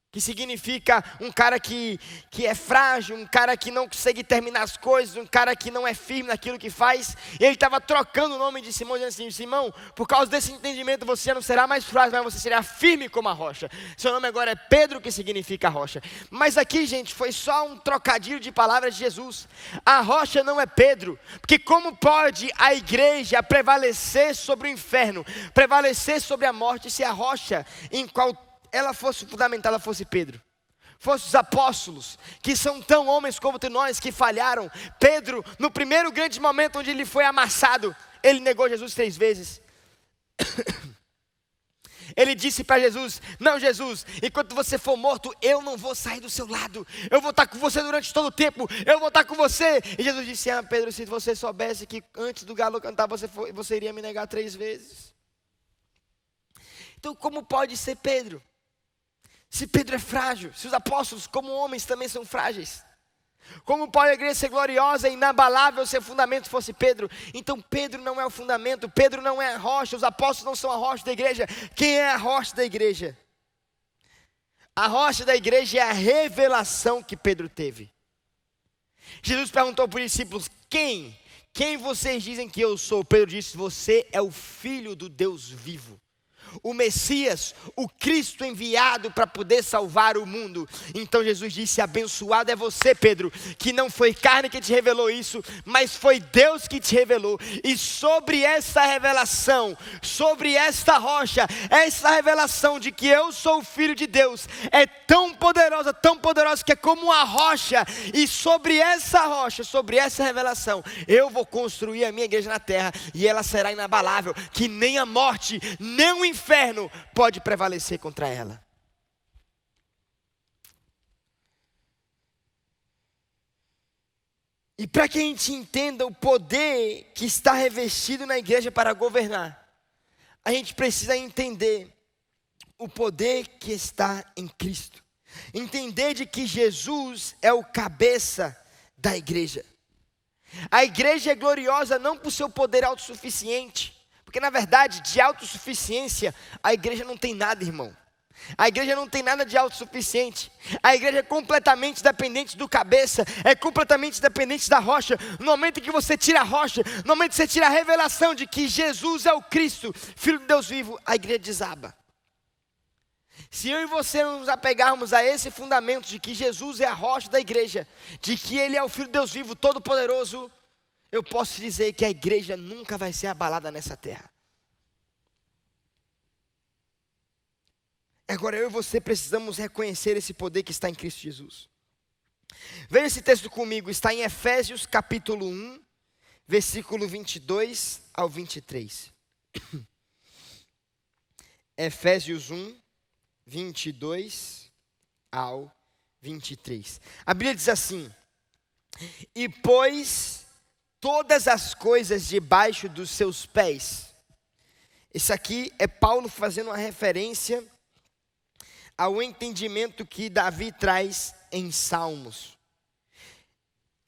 que significa um cara que é frágil, um cara que não consegue terminar as coisas, um cara que não é firme naquilo que faz. E ele estava trocando o nome de Simão, dizendo assim: Simão, por causa desse entendimento você já não será mais frágil, mas você será firme como a rocha. Seu nome agora é Pedro, que significa rocha. Mas aqui, gente, foi só um trocadilho de palavras de Jesus. A rocha não é Pedro, porque como pode a igreja prevalecer sobre o inferno, prevalecer sobre a morte, se a rocha em qual ela fosse fundamentada fosse Pedro, fosse os apóstolos, que são tão homens como nós, que falharam? Pedro, no primeiro grande momento onde ele foi amassado, ele negou Jesus 3 vezes. Ele disse para Jesus: não, Jesus, enquanto você for morto, eu não vou sair do seu lado, eu vou estar com você durante todo o tempo, eu vou estar com você. E Jesus disse: Pedro, se você soubesse que antes do galo cantar você iria me negar 3 vezes. Então como pode ser Pedro? Se Pedro é frágil, se os apóstolos como homens também são frágeis, como pode a igreja ser gloriosa e inabalável se o fundamento fosse Pedro? Então Pedro não é o fundamento, Pedro não é a rocha, os apóstolos não são a rocha da igreja. Quem é a rocha da igreja? A rocha da igreja é a revelação que Pedro teve. Jesus perguntou para os discípulos: quem vocês dizem que eu sou? Pedro disse: você é o Filho do Deus vivo. o Messias, o Cristo enviado para poder salvar o mundo. Então Jesus disse: abençoado é você, Pedro, que não foi carne que te revelou isso, mas foi Deus que te revelou. E sobre essa revelação, sobre esta rocha, essa revelação de que eu sou o Filho de Deus, é tão poderosa que é como uma rocha. E sobre essa rocha, sobre essa revelação, eu vou construir a minha igreja na terra, e ela será inabalável, que nem a morte, nem o inferno pode prevalecer contra ela. E para que a gente entenda o poder que está revestido na igreja para governar, a gente precisa entender o poder que está em Cristo. Entender de que Jesus é o cabeça da igreja. A igreja é gloriosa não por seu poder autossuficiente, porque na verdade de autossuficiência a igreja não tem nada, irmão. A igreja não tem nada de autossuficiente. A igreja é completamente dependente do cabeça, é completamente dependente da rocha. No momento em que você tira a rocha, no momento que você tira a revelação de que Jesus é o Cristo, Filho de Deus vivo, a igreja desaba. Se eu e você nos apegarmos a esse fundamento de que Jesus é a rocha da igreja, de que Ele é o Filho de Deus vivo, todo-poderoso, eu posso dizer que a igreja nunca vai ser abalada nessa terra. Agora eu e você precisamos reconhecer esse poder que está em Cristo Jesus. Veja esse texto comigo, está em Efésios capítulo 1, versículo 22 ao 23. Efésios 1, 22 ao 23. A Bíblia diz assim: e pôs todas as coisas debaixo dos seus pés. Isso aqui é Paulo fazendo uma referência ao entendimento que Davi traz em Salmos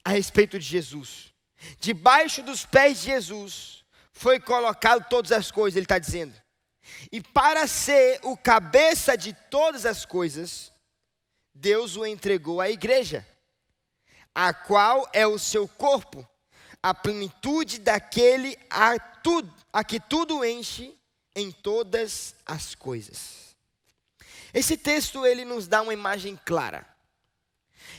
a respeito de Jesus. Debaixo dos pés de Jesus foi colocado todas as coisas, ele está dizendo. E para ser o cabeça de todas as coisas, Deus o entregou à igreja, a qual é o seu corpo, a plenitude daquele a que tudo enche em todas as coisas. Esse texto ele nos dá uma imagem clara.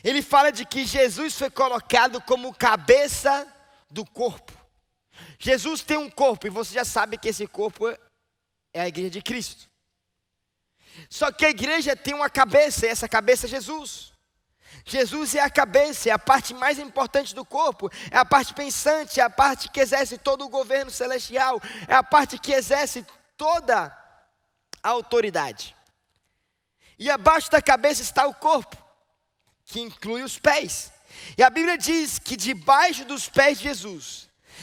Ele fala de que Jesus foi colocado como cabeça do corpo. Jesus tem um corpo e você já sabe que esse corpo é a igreja de Cristo. Só que a igreja tem uma cabeça, e essa cabeça é Jesus. Jesus é a cabeça, é a parte mais importante do corpo, é a parte pensante, é a parte que exerce todo o governo celestial, é a parte que exerce toda a autoridade. E abaixo da cabeça está o corpo, que inclui os pés. E a Bíblia diz que debaixo dos pés de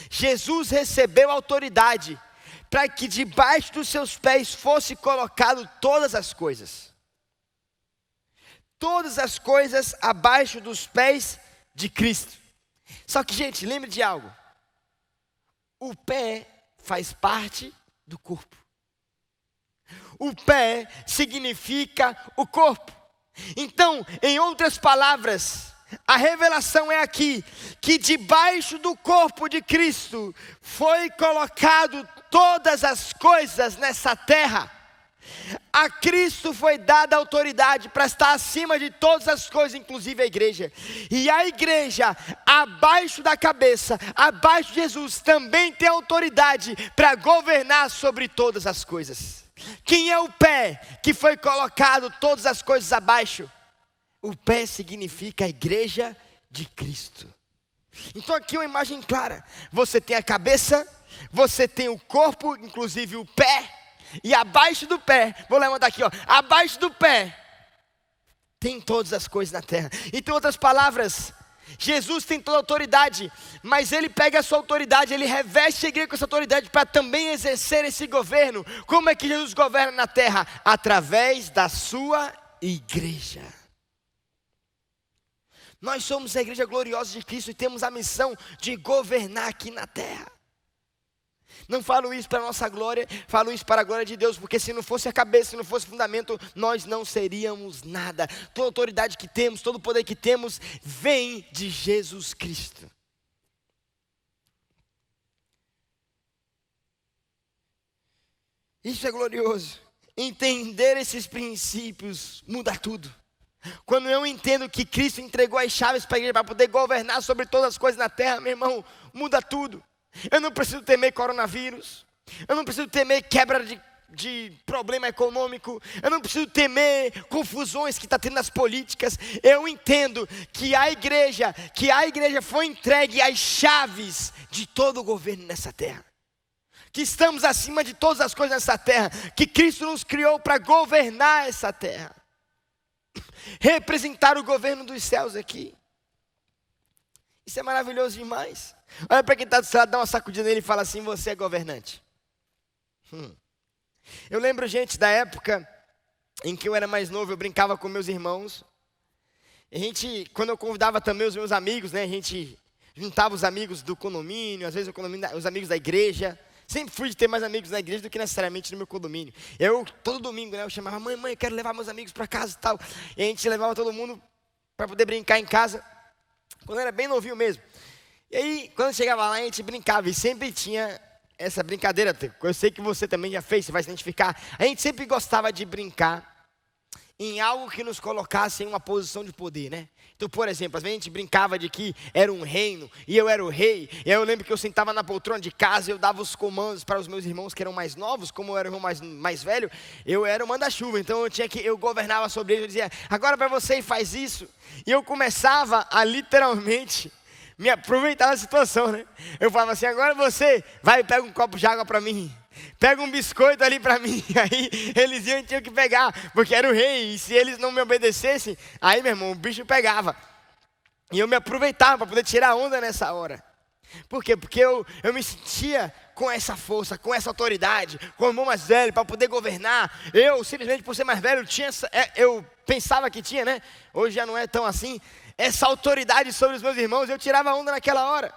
Jesus recebeu autoridade para que debaixo dos seus pés fosse colocado todas as coisas. Todas as coisas abaixo dos pés de Cristo. Só que, gente, lembre de algo. O pé faz parte do corpo. O pé significa o corpo. Então, em outras palavras, a revelação é aqui, que debaixo do corpo de Cristo foi colocado todas as coisas nessa terra. A Cristo foi dada a autoridade para estar acima de todas as coisas, inclusive a igreja. E a igreja, abaixo da cabeça, abaixo de Jesus, também tem autoridade para governar sobre todas as coisas. Quem é o pé que foi colocado todas as coisas abaixo? O pé significa a igreja de Cristo. Então aqui é uma imagem clara. Você tem a cabeça, você tem o corpo, inclusive o pé. E abaixo do pé, vou levantar aqui, abaixo do pé, tem todas as coisas na terra. Então, em outras palavras, Jesus tem toda a autoridade, mas Ele pega a sua autoridade, Ele reveste a igreja com essa autoridade para também exercer esse governo. Como é que Jesus governa na terra? Através da sua igreja. Nós somos a igreja gloriosa de Cristo e temos a missão de governar aqui na terra. Não falo isso para a nossa glória, falo isso para a glória de Deus, porque se não fosse a cabeça, se não fosse o fundamento, nós não seríamos nada. Toda a autoridade que temos, todo o poder que temos, vem de Jesus Cristo. Isso é glorioso. Entender esses princípios muda tudo. Quando eu entendo que Cristo entregou as chaves para a igreja para poder governar sobre todas as coisas na terra, meu irmão, muda tudo. Eu não preciso temer coronavírus. Eu não preciso temer quebra de problema econômico. Eu não preciso temer confusões que está tendo nas políticas. Eu entendo que a igreja foi entregue as chaves de todo o governo nessa terra. Que estamos acima de todas as coisas nessa terra. Que Cristo nos criou para governar essa terra. Representar o governo dos céus aqui. Isso é maravilhoso demais. Olha para quem está do seu lado, dá uma sacudida nele e fala assim: você é governante. Eu lembro, gente, da época em que eu era mais novo, eu brincava com meus irmãos. Quando eu convidava também os meus amigos, né, a gente juntava os amigos do condomínio, às vezes os amigos da igreja. Sempre fui de ter mais amigos na igreja do que necessariamente no meu condomínio. Todo domingo, né, eu chamava: mãe, eu quero levar meus amigos para casa e tal. E a gente levava todo mundo para poder brincar em casa, quando eu era bem novinho mesmo. E aí, quando chegava lá, a gente brincava, e sempre tinha essa brincadeira. Eu sei que você também já fez, você vai se identificar. A gente sempre gostava de brincar em algo que nos colocasse em uma posição de poder, né? Então, por exemplo, às vezes a gente brincava de que era um reino e eu era o rei. E eu lembro que eu sentava na poltrona de casa e eu dava os comandos para os meus irmãos que eram mais novos. Como eu era o irmão mais velho, eu era o manda-chuva. Então eu governava sobre eles. Eu dizia: agora para você, faz isso. E eu começava a literalmente me aproveitar da situação, né? Eu falava assim: agora você vai e pega um copo de água para mim. Pega um biscoito ali para mim. Aí eles iam e tinham que pegar, porque era o rei. E se eles não me obedecessem, aí, meu irmão, o bicho pegava. E eu me aproveitava para poder tirar onda nessa hora. Por quê? Porque eu me sentia com essa força, com essa autoridade, com o irmão mais velho, para poder governar. Eu, simplesmente por ser mais velho, eu pensava que tinha, né? Hoje já não é tão assim. Essa autoridade sobre os meus irmãos, eu tirava onda naquela hora.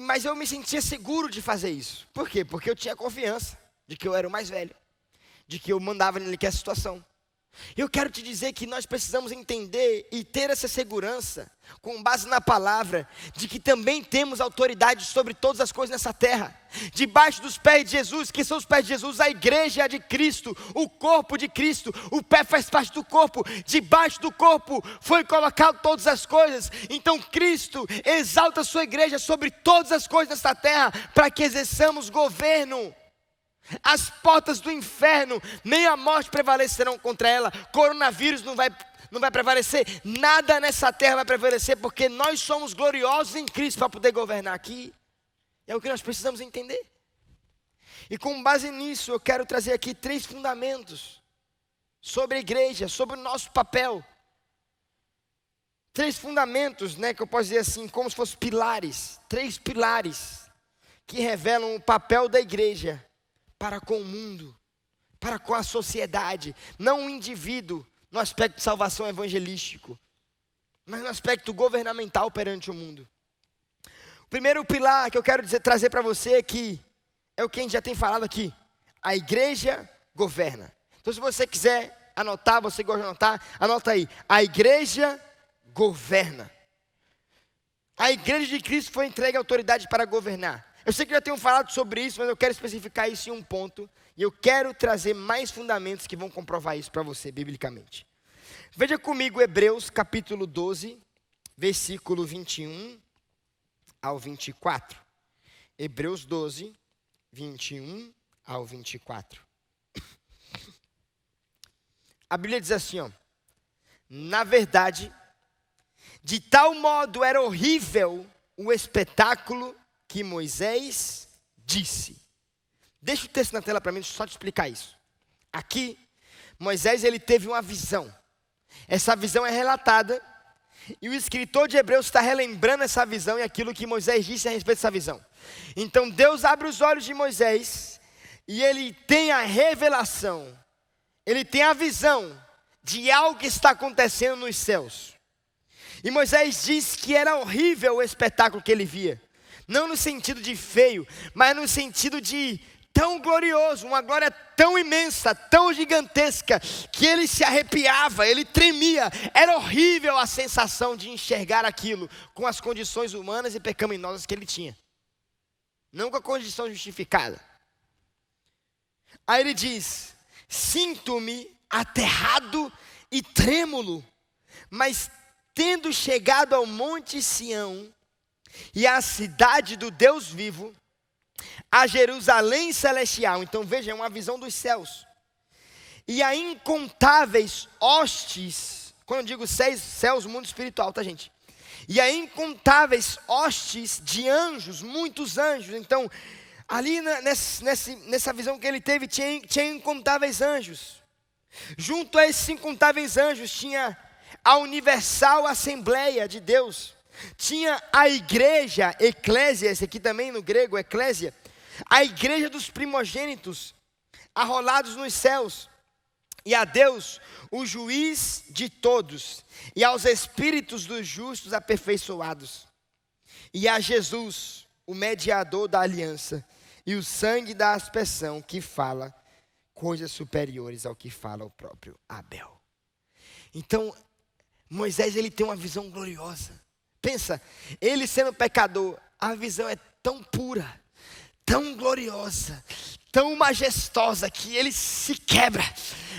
Mas eu me sentia seguro de fazer isso. Por quê? Porque eu tinha confiança de que eu era o mais velho, de que eu mandava naquela situação. Eu quero te dizer que nós precisamos entender e ter essa segurança, com base na palavra, de que também temos autoridade sobre todas as coisas nessa terra. Debaixo dos pés de Jesus, que são os pés de Jesus, a igreja de Cristo, o corpo de Cristo, o pé faz parte do corpo, debaixo do corpo foi colocado todas as coisas. Então Cristo exalta a sua igreja sobre todas as coisas nessa terra, para que exerçamos governo. As portas do inferno, nem a morte prevalecerão contra ela. Coronavírus não vai prevalecer. Nada nessa terra vai prevalecer, porque nós somos gloriosos em Cristo para poder governar aqui. É o que nós precisamos entender. E com base nisso, eu quero trazer aqui 3 fundamentos sobre a igreja, sobre o nosso papel. 3 fundamentos, né, que eu posso dizer assim, como se fossem pilares. 3 pilares que revelam o papel da igreja para com o mundo, para com a sociedade. Não o indivíduo no aspecto de salvação evangelístico, mas no aspecto governamental perante o mundo. O primeiro pilar que eu quero trazer para você aqui é o que a gente já tem falado aqui: a igreja governa. Então, se você quiser anotar, você gosta de anotar, anota aí: a igreja governa. A igreja de Cristo foi entregue à autoridade para governar. Eu sei que já tenho falado sobre isso, mas eu quero especificar isso em um ponto. E eu quero trazer mais fundamentos que vão comprovar isso para você, biblicamente. Veja comigo Hebreus capítulo 12, versículo 21 ao 24. Hebreus 12, 21 ao 24. A Bíblia diz assim, ó: na verdade, de tal modo era horrível o espetáculo que Moisés disse. Deixa o texto na tela para mim, deixa eu só te explicar isso. Aqui, Moisés ele teve uma visão. Essa visão é relatada e o escritor de Hebreus está relembrando essa visão e aquilo que Moisés disse a respeito dessa visão. Então Deus abre os olhos de Moisés e ele tem a revelação, ele tem a visão de algo que está acontecendo nos céus. E Moisés diz que era horrível o espetáculo que ele via. Não no sentido de feio, mas no sentido de tão glorioso, uma glória tão imensa, tão gigantesca, que ele se arrepiava, ele tremia. Era horrível a sensação de enxergar aquilo com as condições humanas e pecaminosas que ele tinha. Não com a condição justificada, Aí ele diz: sinto-me aterrado e trêmulo, mas tendo chegado ao monte Sião e à cidade do Deus vivo, a Jerusalém celestial. Então veja, é uma visão dos céus. E a incontáveis hostes, quando eu digo céus, mundo espiritual, tá, gente? E a incontáveis hostes de anjos, muitos anjos. Então, ali nessa visão que ele teve, tinha incontáveis anjos. Junto a esses incontáveis anjos, tinha a universal Assembleia de Deus. Tinha a igreja, eclésia, esse aqui também no grego, eclésia. A igreja dos primogênitos, arrolados nos céus. E a Deus, o juiz de todos, e aos espíritos dos justos aperfeiçoados, e a Jesus, o mediador da aliança, e o sangue da aspersão, que fala coisas superiores ao que fala o próprio Abel. Então, Moisés, ele tem uma visão gloriosa. Pensa, ele sendo pecador, a visão é tão pura, tão gloriosa, tão majestosa, que ele se quebra.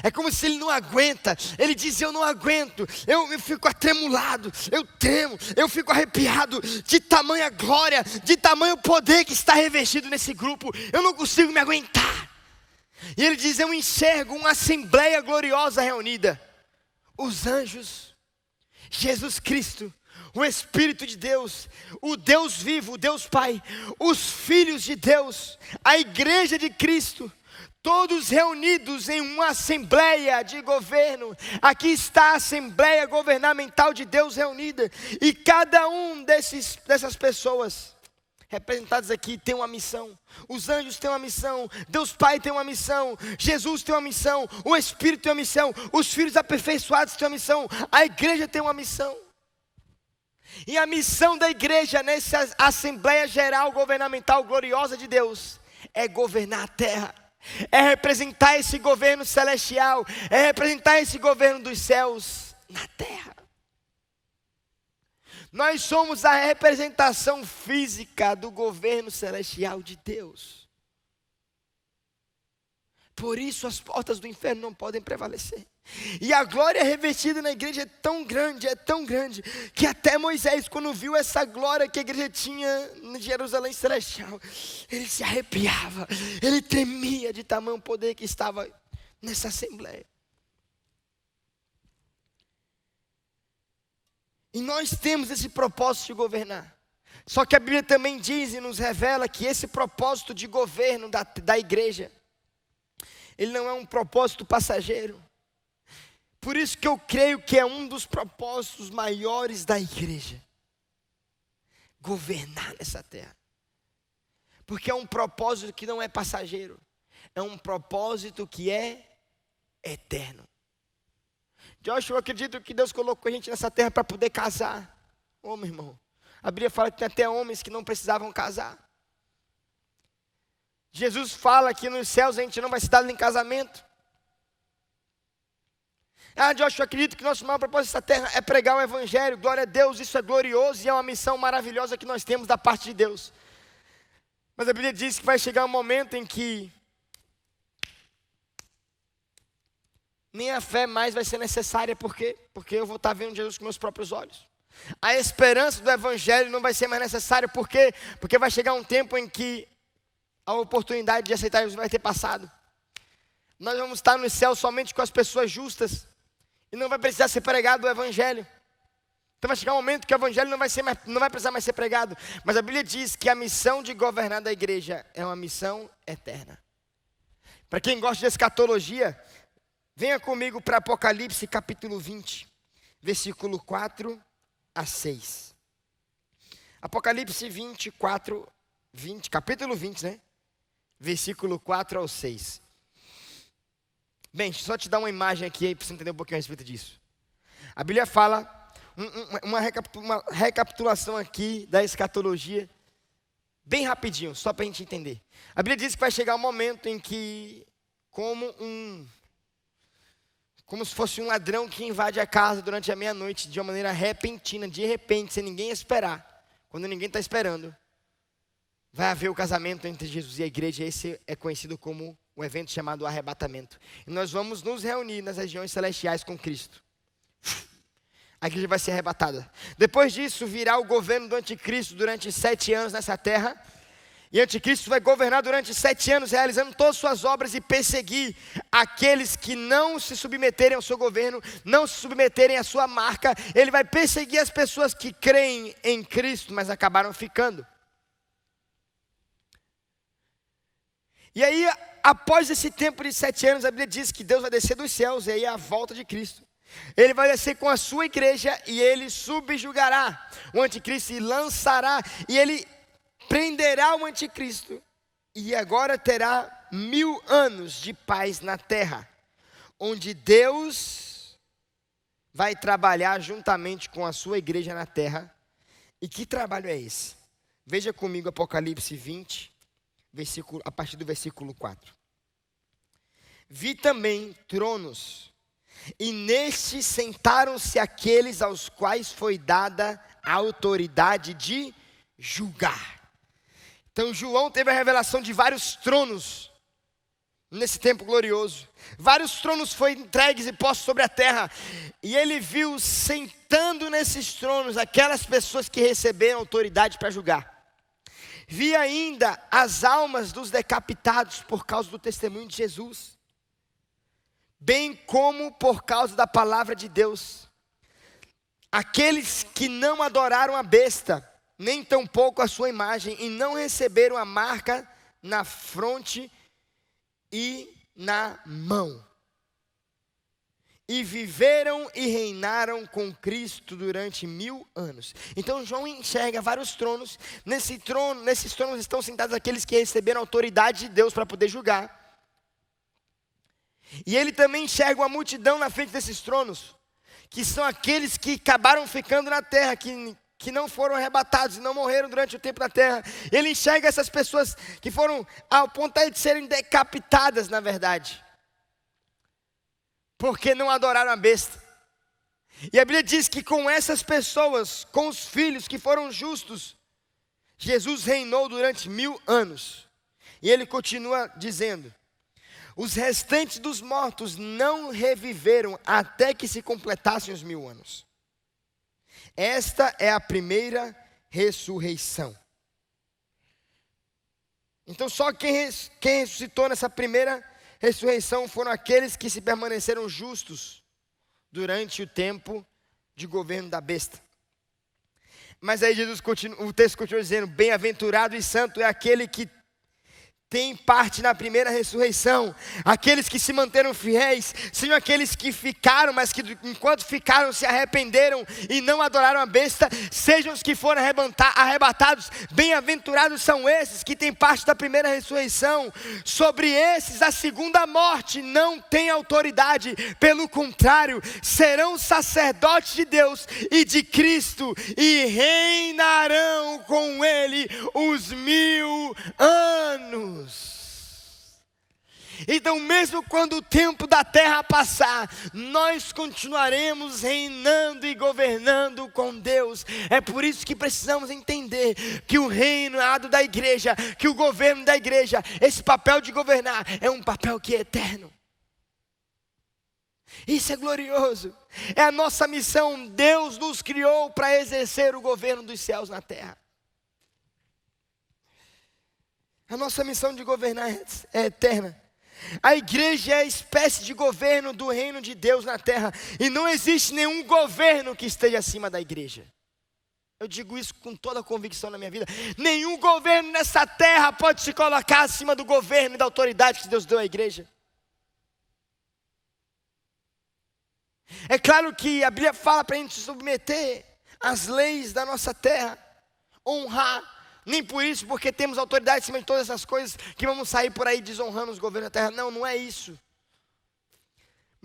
É como se ele não aguenta. Ele diz: eu não aguento, eu fico atremulado, eu tremo, eu fico arrepiado de tamanha glória, de tamanho poder que está revestido nesse grupo. Eu não consigo me aguentar. E ele diz: eu enxergo uma assembleia gloriosa reunida. Os anjos, Jesus Cristo, o Espírito de Deus, o Deus vivo, o Deus Pai, os filhos de Deus, a igreja de Cristo, todos reunidos em uma assembleia de governo. Aqui está a assembleia governamental de Deus reunida. E cada um dessas pessoas representadas aqui tem uma missão. Os anjos têm uma missão, Deus Pai tem uma missão, Jesus tem uma missão, o Espírito tem uma missão, os filhos aperfeiçoados têm uma missão, a igreja tem uma missão. E a missão da igreja nessa Assembleia Geral Governamental Gloriosa de Deus é governar a terra, é representar esse governo celestial, é representar esse governo dos céus na terra. Nós somos a representação física do governo celestial de Deus. Por isso as portas do inferno não podem prevalecer. E a glória revestida na igreja é tão grande, que até Moisés, quando viu essa glória que a igreja tinha em Jerusalém celestial, ele se arrepiava, ele tremia de tamanho poder que estava nessa assembleia. E nós temos esse propósito de governar. Só que a Bíblia também diz e nos revela que esse propósito de governo da igreja, ele não é um propósito passageiro. Por isso que eu creio que é um dos propósitos maiores da igreja. Governar nessa terra. Porque é um propósito que não é passageiro. É um propósito que é eterno. Joshua, eu acredito que Deus colocou a gente nessa terra para poder casar. Ô, meu irmão, a Bíblia fala que tem até homens que não precisavam casar. Jesus fala que nos céus a gente não vai se dar em casamento. Joshua, eu acredito que nosso maior propósito nessa terra é pregar o evangelho. Glória a Deus, isso é glorioso e é uma missão maravilhosa que nós temos da parte de Deus. Mas a Bíblia diz que vai chegar um momento em que nem a fé mais vai ser necessária. Por quê? Porque eu vou estar vendo Jesus com meus próprios olhos. A esperança do evangelho não vai ser mais necessária. Por quê? Porque vai chegar um tempo em que a oportunidade de aceitar Jesus vai ter passado. Nós vamos estar no céu somente com as pessoas justas. E não vai precisar ser pregado o evangelho. Então vai chegar um momento que o evangelho não vai precisar mais ser pregado. Mas a Bíblia diz que a missão de governar da igreja é uma missão eterna. Para quem gosta de escatologia, venha comigo para Apocalipse capítulo 20, versículo 4 a 6. Apocalipse 20, capítulo 20, né? Versículo 4 ao 6. Bem, deixa eu só te dar uma imagem aqui aí para você entender um pouquinho a respeito disso. A Bíblia fala, uma recapitulação aqui da escatologia, bem rapidinho, só para a gente entender. A Bíblia diz que vai chegar um momento em que, como se fosse um ladrão que invade a casa durante a meia-noite, de uma maneira repentina, de repente, sem ninguém esperar, quando ninguém está esperando, vai haver o casamento entre Jesus e a igreja. Esse é conhecido como um evento chamado arrebatamento. E nós vamos nos reunir nas regiões celestiais com Cristo. A igreja vai ser arrebatada. Depois disso, virá o governo do anticristo durante 7 anos nessa terra. E o anticristo vai governar durante 7 anos, realizando todas as suas obras e perseguir aqueles que não se submeterem ao seu governo, não se submeterem à sua marca. Ele vai perseguir as pessoas que creem em Cristo, mas acabaram ficando. E aí, após esse tempo de 7 anos, a Bíblia diz que Deus vai descer dos céus, e aí é a volta de Cristo. Ele vai descer com a sua igreja e ele subjugará o anticristo e lançará, e ele prenderá o anticristo. E agora terá 1000 anos de paz na terra, onde Deus vai trabalhar juntamente com a sua igreja na terra. E que trabalho é esse? Veja comigo Apocalipse 20, a partir do versículo 4. Vi também tronos, e nestes sentaram-se aqueles aos quais foi dada a autoridade de julgar. Então João teve a revelação de vários tronos nesse tempo glorioso. Vários tronos foram entregues e postos sobre a terra. E ele viu sentando nesses tronos aquelas pessoas que receberam autoridade para julgar. Vi ainda as almas dos decapitados por causa do testemunho de Jesus, bem como por causa da palavra de Deus. Aqueles que não adoraram a besta, nem tampouco a sua imagem, e não receberam a marca na fronte e na mão. E viveram e reinaram com Cristo durante 1000 anos. Então João enxerga vários tronos. Nesses tronos estão sentados aqueles que receberam a autoridade de Deus para poder julgar. E ele também enxerga uma multidão na frente desses tronos, que são aqueles que acabaram ficando na terra, que não foram arrebatados e não morreram durante o tempo na terra. Ele enxerga essas pessoas que foram ao ponto de serem decapitadas, na verdade, porque não adoraram a besta. E a Bíblia diz que com essas pessoas, com os filhos que foram justos, Jesus reinou durante 1000 anos. E ele continua dizendo: os restantes dos mortos não reviveram até que se completassem os 1000 anos. Esta é a primeira ressurreição. Então só quem ressuscitou nessa primeira ressurreição foram aqueles que se permaneceram justos durante o tempo de governo da besta. Mas aí o texto continua dizendo: bem-aventurado e santo é aquele que tem parte na primeira ressurreição. Aqueles que se manteram fiéis, sejam aqueles que ficaram, mas que enquanto ficaram se arrependeram e não adoraram a besta, sejam os que foram arrebatados. Bem-aventurados são esses que têm parte da primeira ressurreição. Sobre esses a segunda morte não tem autoridade, pelo contrário, serão sacerdotes de Deus e de Cristo, e reinarão com ele os 1000 anos. Então mesmo quando o tempo da terra passar, nós continuaremos reinando e governando com Deus. É por isso que precisamos entender que o reinado da igreja, que o governo da igreja, esse papel de governar é um papel que é eterno. Isso é glorioso, é a nossa missão. Deus nos criou para exercer o governo dos céus na terra. A nossa missão de governar é eterna. A igreja é a espécie de governo do reino de Deus na terra. E não existe nenhum governo que esteja acima da igreja. Eu digo isso com toda a convicção na minha vida. Nenhum governo nessa terra pode se colocar acima do governo e da autoridade que Deus deu à igreja. É claro que a Bíblia fala para a gente se submeter às leis da nossa terra, honrar. Nem por isso, porque temos autoridade em cima de todas essas coisas, que vamos sair por aí desonrando os governos da terra. Não, não é isso.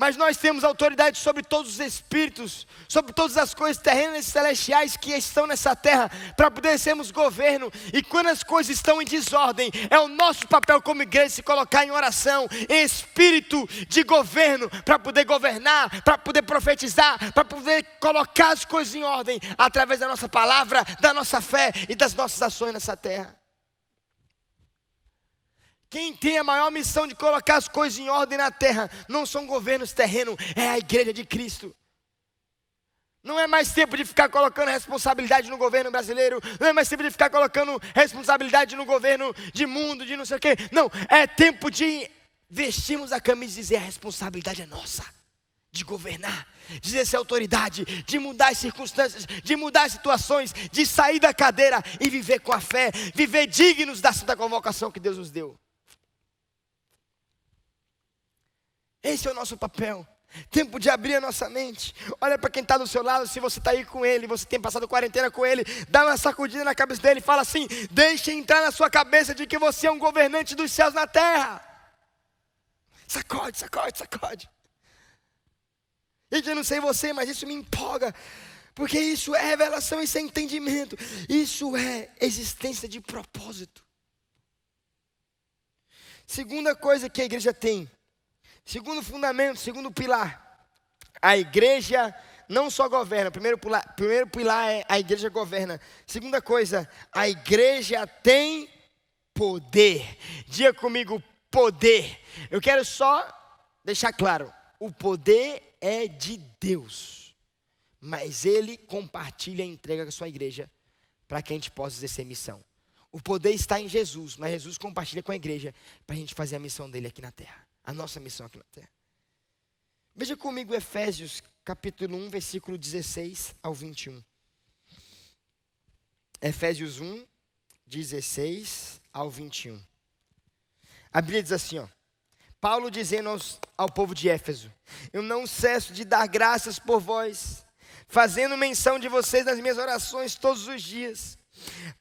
Mas nós temos autoridade sobre todos os espíritos, sobre todas as coisas terrenas e celestiais que estão nessa terra, para poder sermos governo. E quando as coisas estão em desordem, é o nosso papel como igreja se colocar em oração, em espírito de governo, para poder governar, para poder profetizar, para poder colocar as coisas em ordem, através da nossa palavra, da nossa fé e das nossas ações nessa terra. Quem tem a maior missão de colocar as coisas em ordem na terra não são governos terrenos, é a igreja de Cristo. Não é mais tempo de ficar colocando responsabilidade no governo brasileiro. Não é mais tempo de ficar colocando responsabilidade no governo de mundo, de não sei o quê. Não, é tempo de vestirmos a camisa e dizer: a responsabilidade é nossa. De governar, de exercer autoridade, de mudar as circunstâncias, de mudar as situações, de sair da cadeira e viver com a fé. Viver dignos da santa convocação que Deus nos deu. Esse é o nosso papel. Tempo de abrir a nossa mente. Olha para quem está do seu lado. Se você está aí com ele, você tem passado quarentena com ele, dá uma sacudida na cabeça dele e fala assim: deixe entrar na sua cabeça de que você é um governante dos céus na terra. Sacode, sacode, sacode. Gente, eu não sei você, mas isso me empolga, porque isso é revelação, isso é entendimento, isso é existência de propósito. Segunda coisa que a igreja tem, segundo fundamento, segundo pilar, a igreja não só governa. Primeiro pilar é a igreja governa. Segunda coisa, a igreja tem poder. Diga comigo, poder. Eu quero só deixar claro, o poder é de Deus, mas Ele compartilha e entrega com a sua igreja para que a gente possa exercer missão. O poder está em Jesus, mas Jesus compartilha com a igreja para a gente fazer a missão dele aqui na terra, a nossa missão aqui na terra. Veja comigo Efésios capítulo 1, versículo 16 ao 21. Efésios 1, 16 ao 21. A Bíblia diz assim, ó. Paulo dizendo ao povo de Éfeso: eu não cesso de dar graças por vós, fazendo menção de vocês nas minhas orações todos os dias,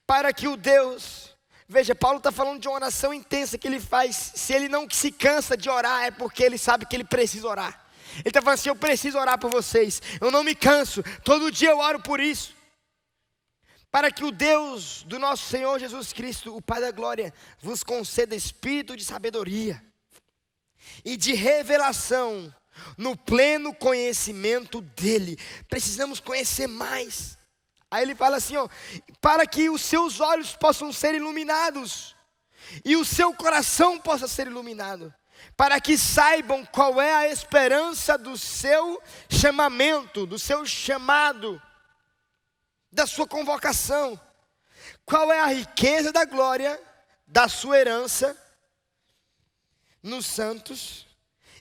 para que o Deus... Veja, Paulo está falando de uma oração intensa que ele faz. Se ele não se cansa de orar, é porque ele sabe que ele precisa orar. Ele está falando assim: eu preciso orar por vocês, eu não me canso, todo dia eu oro por isso. Para que o Deus do nosso Senhor Jesus Cristo, o Pai da glória, vos conceda espírito de sabedoria e de revelação no pleno conhecimento dele. Precisamos conhecer mais. Aí ele fala assim, ó: para que os seus olhos possam ser iluminados e o seu coração possa ser iluminado, para que saibam qual é a esperança do seu chamamento, do seu chamado, da sua convocação, qual é a riqueza da glória da sua herança nos santos,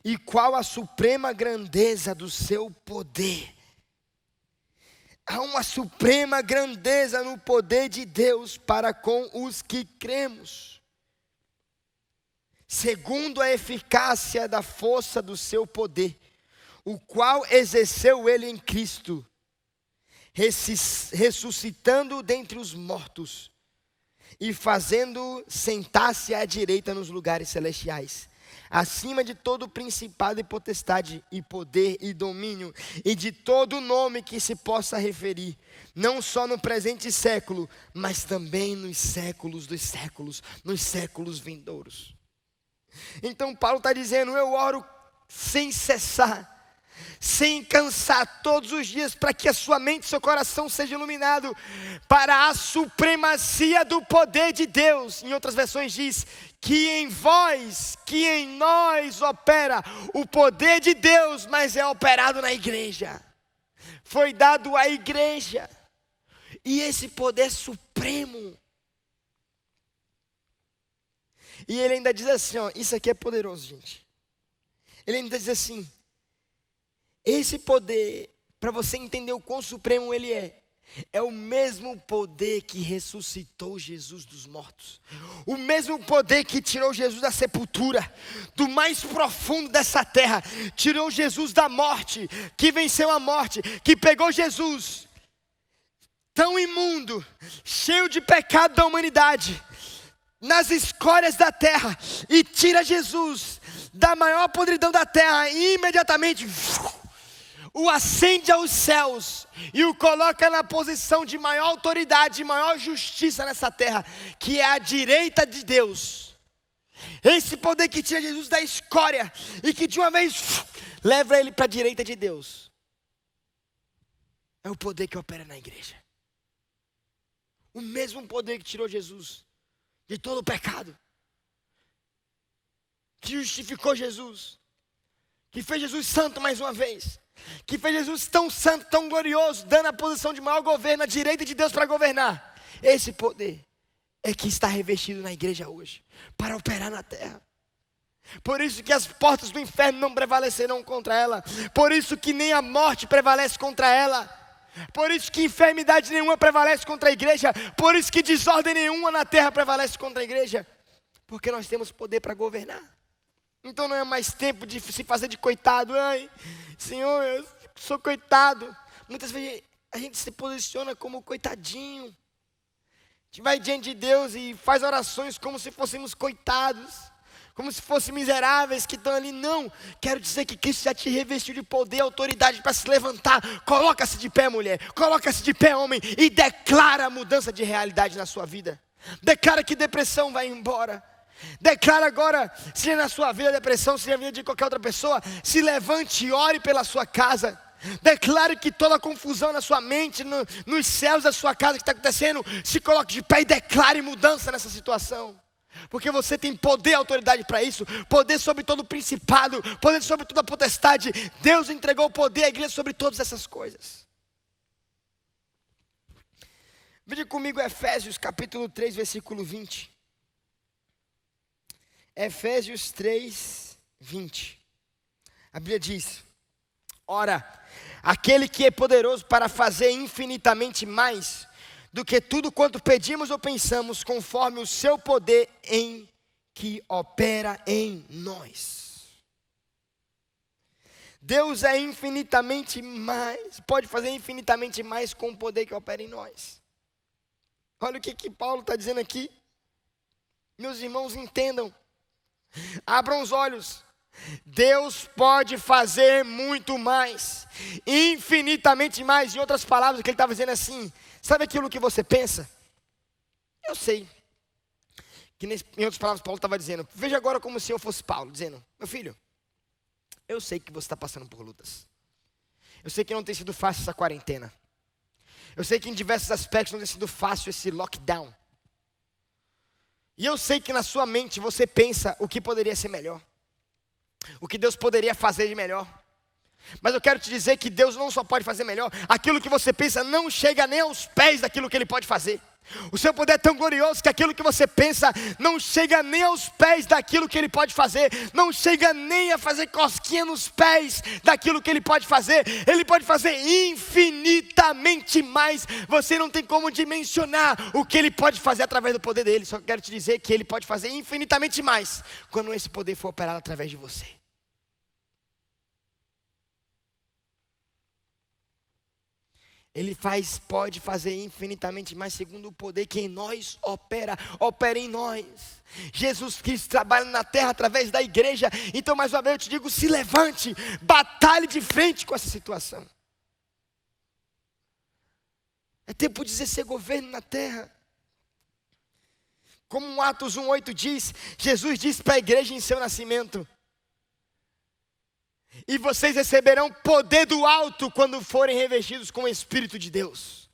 e qual a suprema grandeza do seu poder. Há uma suprema grandeza no poder de Deus para com os que cremos, segundo a eficácia da força do seu poder, o qual exerceu ele em Cristo, ressuscitando dentre os mortos e fazendo sentar-se à direita nos lugares celestiais, acima de todo principado e potestade e poder e domínio e de todo nome que se possa referir, não só no presente século, mas também nos séculos dos séculos, nos séculos vindouros. Então Paulo está dizendo: eu oro sem cessar, sem cansar, todos os dias, para que a sua mente e seu coração sejam iluminados para a supremacia do poder de Deus. Em outras versões diz que em vós, que em nós opera o poder de Deus, mas é operado na igreja. Foi dado à igreja, e esse poder supremo. E ele ainda diz assim, ó, isso aqui é poderoso, gente. Ele ainda diz assim: esse poder, para você entender o quão supremo ele é o mesmo poder que ressuscitou Jesus dos mortos. O mesmo poder que tirou Jesus da sepultura, do mais profundo dessa terra. Tirou Jesus da morte, que venceu a morte, que pegou Jesus, tão imundo, cheio de pecado da humanidade, nas escórias da terra, e tira Jesus da maior podridão da terra, e imediatamente o ascende aos céus e o coloca na posição de maior autoridade, de maior justiça nessa terra, que é a direita de Deus. Esse poder que tira Jesus da escória e que de uma vez leva ele para a direita de Deus, é o poder que opera na igreja. O mesmo poder que tirou Jesus de todo o pecado, que justificou Jesus, que fez Jesus santo mais uma vez, que fez Jesus tão santo, tão glorioso, dando a posição de maior governo, a direita de Deus para governar. Esse poder é que está revestido na igreja hoje, para operar na terra. Por isso que as portas do inferno não prevalecerão contra ela. Por isso que nem a morte prevalece contra ela. Por isso que enfermidade nenhuma prevalece contra a igreja. Por isso que desordem nenhuma na terra prevalece contra a igreja. Porque nós temos poder para governar. Então não é mais tempo de se fazer de coitado. Ai, Senhor, eu sou coitado. Muitas vezes a gente se posiciona como coitadinho. A gente vai diante de Deus e faz orações como se fôssemos coitados, como se fossem miseráveis que estão ali. Não, quero dizer que Cristo já te revestiu de poder e autoridade para se levantar. Coloca-se de pé, mulher, coloca-se de pé, homem, e declara a mudança de realidade na sua vida. Declara que depressão vai embora. Declara agora, seja na sua vida depressão, seja na vida de qualquer outra pessoa, se levante e ore pela sua casa. Declare que toda a confusão na sua mente, nos céus da sua casa que está acontecendo, se coloque de pé e declare mudança nessa situação. Porque você tem poder e autoridade para isso. Poder sobre todo o principado, poder sobre toda a potestade. Deus entregou o poder à igreja sobre todas essas coisas. Veja comigo Efésios capítulo 3, versículo 20. Efésios 3, 20. A Bíblia diz: ora, aquele que é poderoso para fazer infinitamente mais do que tudo quanto pedimos ou pensamos, conforme o seu poder em que opera em nós. Deus é infinitamente mais, pode fazer infinitamente mais com o poder que opera em nós. Olha o que Paulo está dizendo aqui. Meus irmãos, entendam, abram os olhos. Deus pode fazer muito mais, infinitamente mais. Em outras palavras, o que ele estava dizendo assim: sabe aquilo que você pensa? Eu sei. Em outras palavras, Paulo estava dizendo, veja agora como se eu fosse Paulo, dizendo: meu filho, eu sei que você está passando por lutas. Eu sei que não tem sido fácil essa quarentena. Eu sei que em diversos aspectos não tem sido fácil esse lockdown. E eu sei que na sua mente você pensa o que poderia ser melhor, o que Deus poderia fazer de melhor. Mas eu quero te dizer que Deus não só pode fazer melhor, aquilo que você pensa não chega nem aos pés daquilo que Ele pode fazer. O seu poder é tão glorioso que aquilo que você pensa não chega nem aos pés daquilo que Ele pode fazer. Não chega nem a fazer cosquinha nos pés daquilo que Ele pode fazer. Ele pode fazer infinitamente mais. Você não tem como dimensionar o que Ele pode fazer através do poder dEle. Só quero te dizer que Ele pode fazer infinitamente mais quando esse poder for operado através de você. Ele pode fazer infinitamente mais segundo o poder que em nós opera em nós. Jesus Cristo trabalha na terra através da igreja. Então mais uma vez eu te digo, se levante, batalhe de frente com essa situação. É tempo de exercer governo na terra. Como Atos 1:8 diz, Jesus disse para a igreja em seu nascimento: e vocês receberão poder do alto quando forem revestidos com o Espírito de Deus.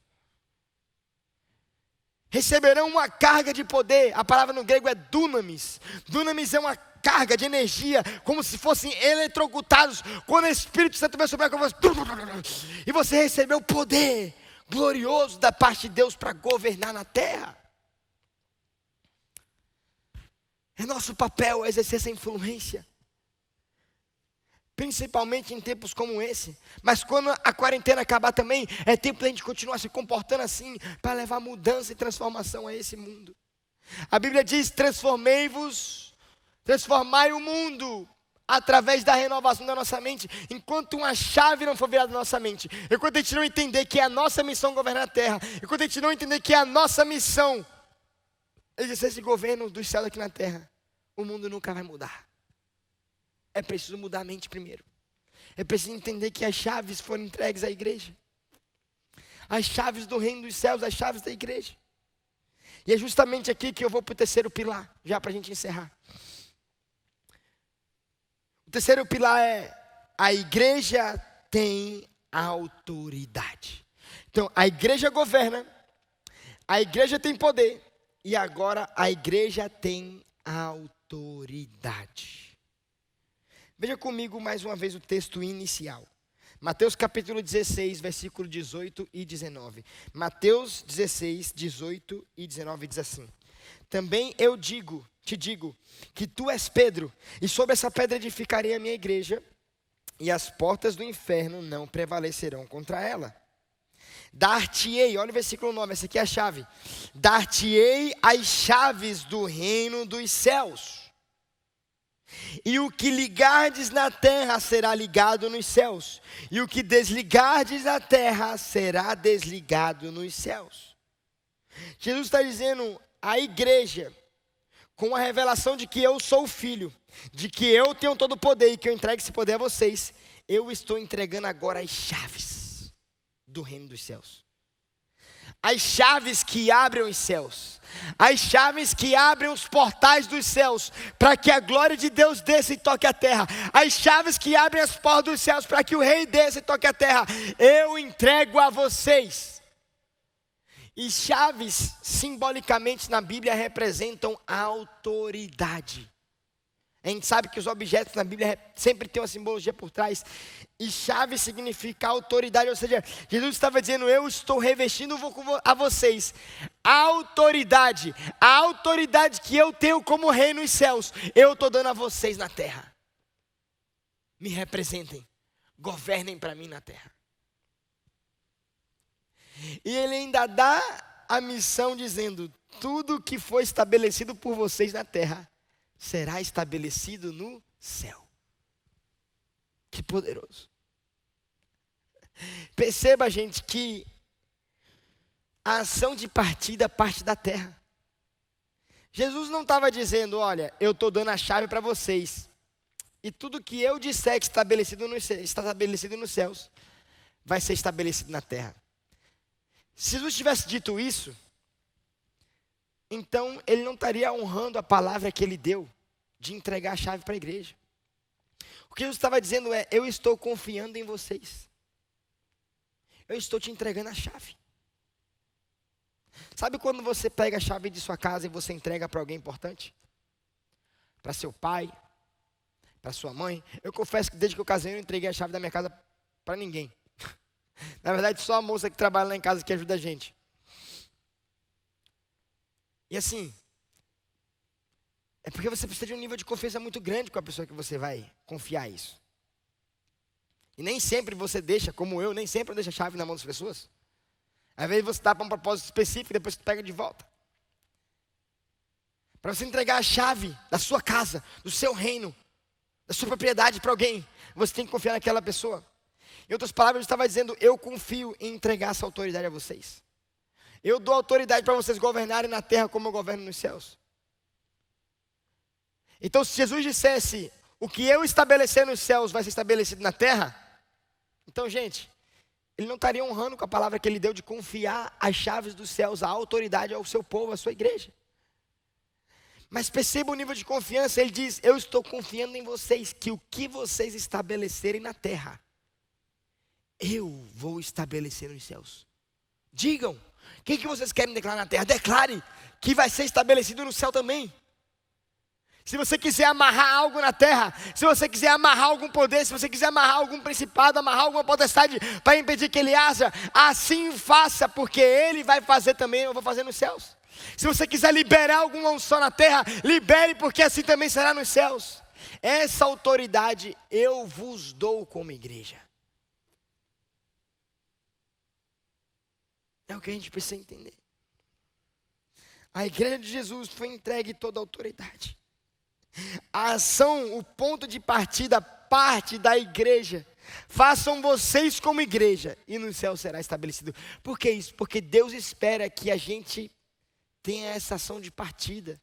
Receberão uma carga de poder. A palavra no grego é dunamis. Dunamis é uma carga de energia, como se fossem eletrocutados. Quando o Espírito Santo vem sobre a voz, e você recebeu poder glorioso da parte de Deus para governar na terra. É nosso papel exercer essa influência. Principalmente em tempos como esse. Mas quando a quarentena acabar também, é tempo da gente continuar se comportando assim, para levar mudança e transformação a esse mundo. A Bíblia diz: transformai o mundo através da renovação da nossa mente. Enquanto uma chave não for virada na nossa mente, enquanto a gente não entender que é a nossa missão governar a terra, enquanto a gente não entender que é a nossa missão exercer esse governo dos céus aqui na terra, o mundo nunca vai mudar. É preciso mudar a mente primeiro. É preciso entender que as chaves foram entregues à igreja. As chaves do reino dos céus, as chaves da igreja. E é justamente aqui que eu vou para o terceiro pilar, já para a gente encerrar. O terceiro pilar é: a igreja tem autoridade. Então, a igreja governa, a igreja tem poder, e agora a igreja tem autoridade. Veja comigo mais uma vez o texto inicial. Mateus capítulo 16, versículo 18 e 19. Mateus 16, 18 e 19 diz assim: também eu te digo, que tu és Pedro, e sobre essa pedra edificarei a minha igreja, e as portas do inferno não prevalecerão contra ela. Dar-te-ei, olha o versículo 9, essa aqui é a chave. Dar-te-ei as chaves do reino dos céus. E o que ligardes na terra será ligado nos céus, e o que desligardes na terra será desligado nos céus. Jesus está dizendo à igreja, com a revelação de que eu sou o Filho, de que eu tenho todo o poder e que eu entrego esse poder a vocês, eu estou entregando agora as chaves do reino dos céus. As chaves que abrem os céus, as chaves que abrem os portais dos céus, para que a glória de Deus desça e toque a terra, as chaves que abrem as portas dos céus, para que o rei desça e toque a terra, eu entrego a vocês. E chaves, simbolicamente na Bíblia, representam a autoridade. A gente sabe que os objetos na Bíblia sempre tem uma simbologia por trás. E chave significa autoridade, ou seja, Jesus estava dizendo, eu estou revestindo a vocês a autoridade que eu tenho como rei nos céus, eu estou dando a vocês na terra. Me representem, governem para mim na terra. E ele ainda dá a missão dizendo, tudo que foi estabelecido por vocês na terra, será estabelecido no céu. Que poderoso. Perceba, gente, que a ação de partida parte da terra. Jesus não estava dizendo, olha, eu estou dando a chave para vocês, e tudo que eu disser que está estabelecido nos céus, vai ser estabelecido na terra. Se Jesus tivesse dito isso, então ele não estaria honrando a palavra que ele deu, de entregar a chave para a igreja. O que Jesus estava dizendo é, eu estou confiando em vocês. Eu estou te entregando a chave. Sabe quando você pega a chave de sua casa e você entrega para alguém importante? Para seu pai, para sua mãe. Eu confesso que desde que eu casei eu não entreguei a chave da minha casa para ninguém. Na verdade só a moça que trabalha lá em casa que ajuda a gente. E assim, é porque você precisa de um nível de confiança muito grande com a pessoa que você vai confiar isso. E nem sempre você deixa, como eu, nem sempre eu deixo a chave na mão das pessoas. Às vezes você dá para um propósito específico e depois você pega de volta. Para você entregar a chave da sua casa, do seu reino, da sua propriedade para alguém, você tem que confiar naquela pessoa. Em outras palavras, eu estava dizendo, eu confio em entregar essa autoridade a vocês. Eu dou autoridade para vocês governarem na terra como eu governo nos céus. Então, se Jesus dissesse, o que eu estabelecer nos céus vai ser estabelecido na terra, então, gente, ele não estaria honrando com a palavra que ele deu de confiar as chaves dos céus, a autoridade ao seu povo, à sua igreja. Mas perceba o nível de confiança, ele diz, eu estou confiando em vocês, que o que vocês estabelecerem na terra, eu vou estabelecer nos céus. Digam, o que vocês querem declarar na terra? Declare que vai ser estabelecido no céu também. Se você quiser amarrar algo na terra, se você quiser amarrar algum poder, se você quiser amarrar algum principado, amarrar alguma potestade para impedir que ele haja, assim faça, porque ele vai fazer também, eu vou fazer nos céus. Se você quiser liberar alguma unção na terra, libere, porque assim também será nos céus. Essa autoridade eu vos dou como igreja. É o que a gente precisa entender. A igreja de Jesus foi entregue toda a autoridade. A ação, o ponto de partida, parte da igreja. Façam vocês como igreja e no céu será estabelecido. Por que isso? Porque Deus espera que a gente tenha essa ação de partida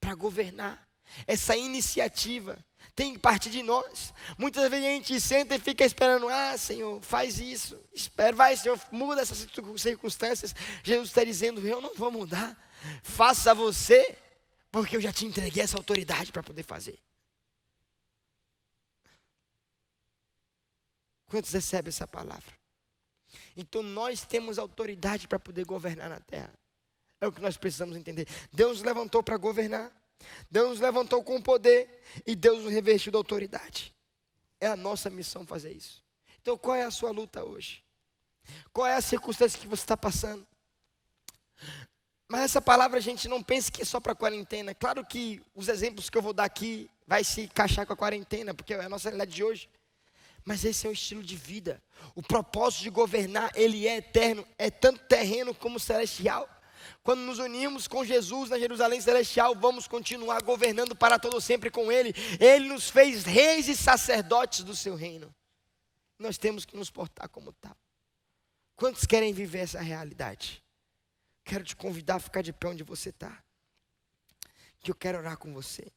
para governar. Essa iniciativa tem que partir de nós. Muitas vezes a gente senta e fica esperando, Senhor, faz isso. Espera, vai, Senhor, muda essas circunstâncias. Jesus está dizendo, eu não vou mudar. Faça você, porque eu já te entreguei essa autoridade para poder fazer. Quantos recebem essa palavra? Então nós temos autoridade para poder governar na terra. É o que nós precisamos entender. Deus nos levantou para governar. Deus nos levantou com poder e Deus nos revestiu da autoridade. É a nossa missão fazer isso. Então qual é a sua luta hoje? Qual é a circunstância que você está passando? Mas essa palavra, gente, não pense que é só para quarentena. Claro que os exemplos que eu vou dar aqui vai se encaixar com a quarentena, porque é a nossa realidade de hoje. Mas esse é um estilo de vida. O propósito de governar, ele é eterno, é tanto terreno como celestial. Quando nos unimos com Jesus na Jerusalém celestial, vamos continuar governando para todo sempre com Ele. Ele nos fez reis e sacerdotes do seu reino. Nós temos que nos portar como tal. Quantos querem viver essa realidade? Quero te convidar a ficar de pé onde você está. Que eu quero orar com você.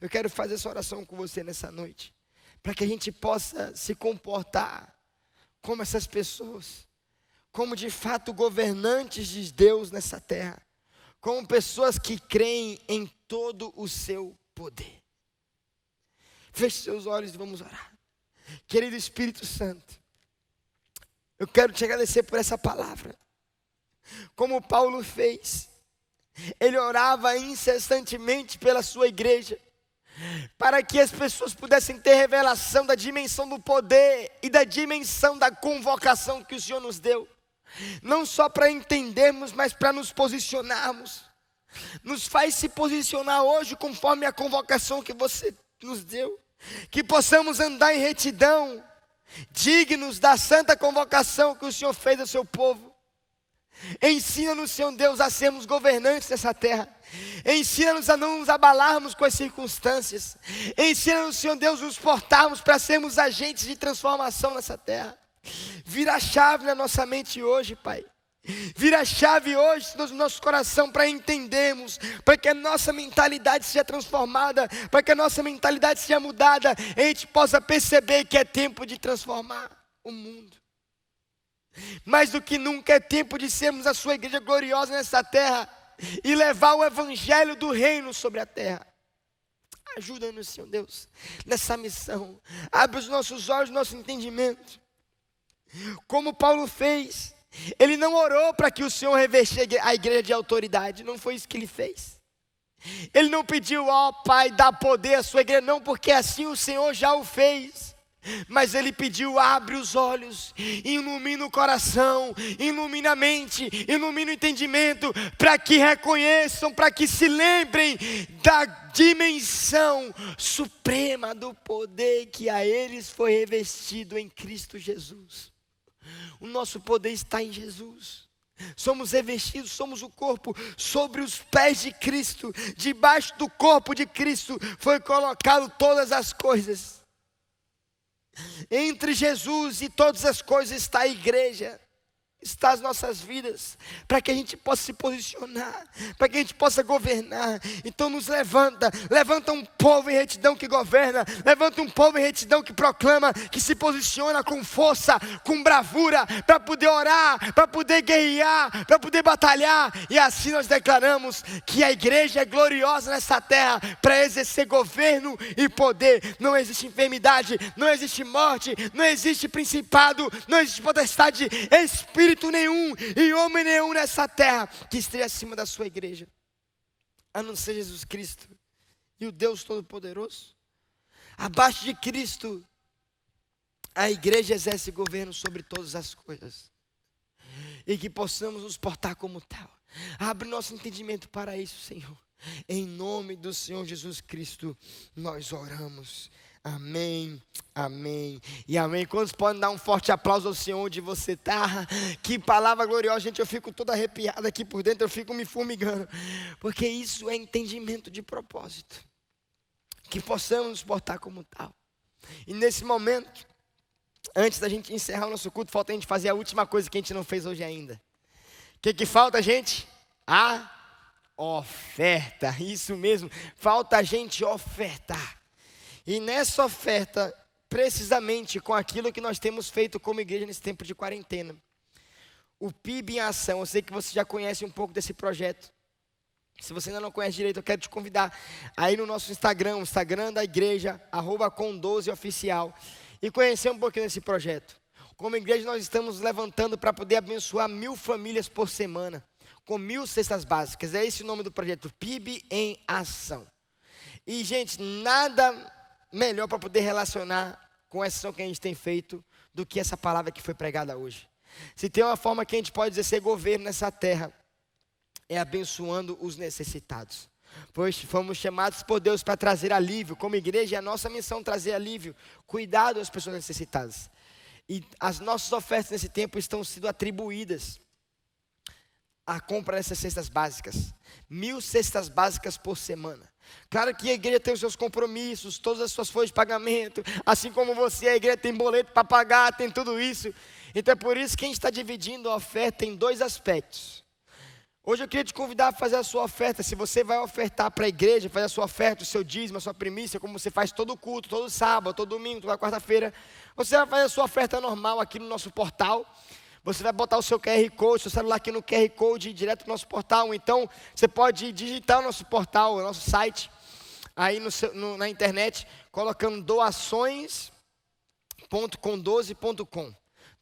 Eu quero fazer essa oração com você nessa noite. Para que a gente possa se comportar como essas pessoas. Como de fato governantes de Deus nessa terra. Como pessoas que creem em todo o seu poder. Feche seus olhos e vamos orar. Querido Espírito Santo, eu quero te agradecer por essa palavra. Como Paulo fez, ele orava incessantemente pela sua igreja, para que as pessoas pudessem ter revelação da dimensão do poder e da dimensão da convocação que o Senhor nos deu. Não só para entendermos, mas para nos posicionarmos. Nos faz se posicionar hoje conforme a convocação que você nos deu. Que possamos andar em retidão, dignos da santa convocação que o Senhor fez ao seu povo. Ensina-nos, Senhor Deus, a sermos governantes dessa terra. Ensina-nos a não nos abalarmos com as circunstâncias. Ensina-nos, Senhor Deus, nos portarmos para sermos agentes de transformação nessa terra. Vira a chave na nossa mente hoje, Pai. Vira a chave hoje no nosso coração para entendermos, para que a nossa mentalidade seja transformada, para que a nossa mentalidade seja mudada, e a gente possa perceber que é tempo de transformar o mundo. Mais do que nunca é tempo de sermos a sua igreja gloriosa nessa terra e levar o evangelho do reino sobre a terra. Ajuda-nos, Senhor Deus, nessa missão. Abre os nossos olhos, nosso entendimento. Como Paulo fez, ele não orou para que o Senhor revestisse a igreja de autoridade, não foi isso que ele fez. Ele não pediu, ó Pai, dá poder à sua igreja, não, porque assim o Senhor já o fez. Mas ele pediu, abre os olhos, ilumina o coração, ilumina a mente, ilumina o entendimento, para que reconheçam, para que se lembrem da dimensão suprema do poder que a eles foi revestido em Cristo Jesus. O nosso poder está em Jesus. Somos revestidos, somos o corpo sobre os pés de Cristo. Debaixo do corpo de Cristo foi colocado todas as coisas. Entre Jesus e todas as coisas está a igreja, está as nossas vidas, para que a gente possa se posicionar, para que a gente possa governar. Então nos levanta um povo em retidão que governa, levanta um povo em retidão que proclama, que se posiciona com força, com bravura, para poder orar, para poder guerrear, para poder batalhar. E assim nós declaramos que a igreja é gloriosa nessa terra, para exercer governo e poder. Não existe enfermidade, não existe morte, não existe principado, não existe potestade, espírito nenhum e homem nenhum nessa terra que esteja acima da sua igreja, a não ser Jesus Cristo e o Deus Todo-Poderoso. Abaixo de Cristo, a igreja exerce governo sobre todas as coisas, e que possamos nos portar como tal. Abre nosso entendimento para isso, Senhor. Em nome do Senhor Jesus Cristo nós oramos. Amém, amém e amém. Quantos podem dar um forte aplauso ao Senhor onde você está? Que palavra gloriosa, gente. Eu fico todo arrepiado aqui por dentro, eu fico me formigando, porque isso é entendimento de propósito. Que possamos nos portar como tal. E nesse momento, antes da gente encerrar o nosso culto, falta a gente fazer a última coisa que a gente não fez hoje ainda. O que falta, gente? A oferta. Isso mesmo, falta a gente ofertar. E nessa oferta, precisamente com aquilo que nós temos feito como igreja nesse tempo de quarentena, o PIB em Ação, eu sei que você já conhece um pouco desse projeto. Se você ainda não conhece direito, eu quero te convidar aí no nosso Instagram, o Instagram da igreja, @com12oficial, e conhecer um pouquinho desse projeto. Como igreja nós estamos levantando para poder abençoar 1000 famílias por semana, com 1.000 cestas básicas. É esse o nome do projeto, PIB em Ação. E, gente, nada melhor para poder relacionar com essa ação que a gente tem feito do que essa palavra que foi pregada hoje. Se tem uma forma que a gente pode exercer governo nessa terra, é abençoando os necessitados. Pois fomos chamados por Deus para trazer alívio. Como igreja, é a nossa missão trazer alívio, cuidado às pessoas necessitadas. E as nossas ofertas nesse tempo estão sendo atribuídas à compra dessas cestas básicas. 1.000 cestas básicas por semana. Claro que a igreja tem os seus compromissos, todas as suas folhas de pagamento, assim como você, a igreja tem boleto para pagar, tem tudo isso. Então é por isso que a gente está dividindo a oferta em 2 aspectos. Hoje eu queria te convidar a fazer a sua oferta. Se você vai ofertar para a igreja, fazer a sua oferta, o seu dízimo, a sua primícia, como você faz todo culto, todo sábado, todo domingo, toda quarta-feira, você vai fazer a sua oferta normal aqui no nosso portal. Você vai botar o seu QR Code, seu celular aqui no QR Code, direto no nosso portal. Então, você pode digitar o nosso portal, o nosso site, aí na internet, colocando doações.com12.com.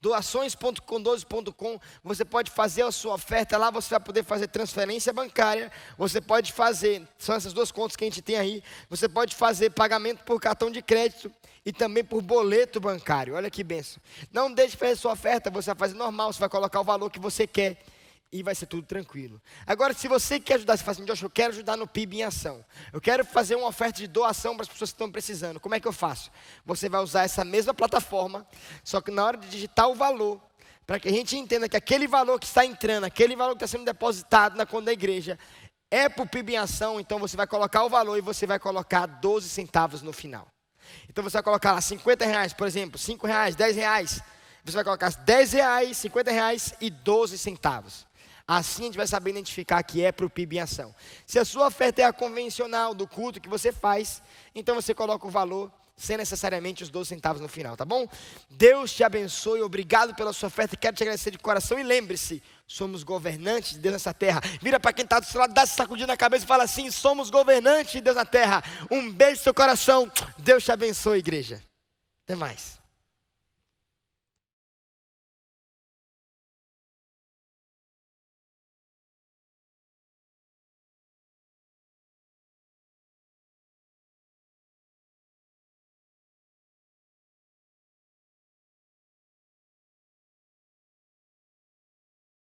Doações.com12.com, você pode fazer a sua oferta lá, você vai poder fazer transferência bancária, você pode fazer, são essas 2 contas que a gente tem aí, você pode fazer pagamento por cartão de crédito e também por boleto bancário. Olha que bênção. Não deixe de fazer a sua oferta, você vai fazer normal, você vai colocar o valor que você quer e vai ser tudo tranquilo. Agora, se você quer ajudar, você fala assim, Joshua, eu quero ajudar no PIB em Ação. Eu quero fazer uma oferta de doação para as pessoas que estão precisando. Como é que eu faço? Você vai usar essa mesma plataforma, só que na hora de digitar o valor, para que a gente entenda que aquele valor que está entrando, aquele valor que está sendo depositado na conta da igreja, é para o PIB em Ação, então você vai colocar o valor e você vai colocar 12 centavos no final. Então você vai colocar lá 50 reais, por exemplo, 5 reais, 10 reais. Você vai colocar 10 reais, 50 reais e 12 centavos. Assim a gente vai saber identificar que é para o PIB em Ação. Se a sua oferta é a convencional do culto que você faz, então você coloca o valor sem necessariamente os 12 centavos no final, tá bom? Deus te abençoe, obrigado pela sua oferta, quero te agradecer de coração e lembre-se, somos governantes de Deus nessa terra. Vira para quem está do seu lado, dá essa sacudida na cabeça e fala assim, somos governantes de Deus na terra. Um beijo no seu coração, Deus te abençoe, igreja. Até mais.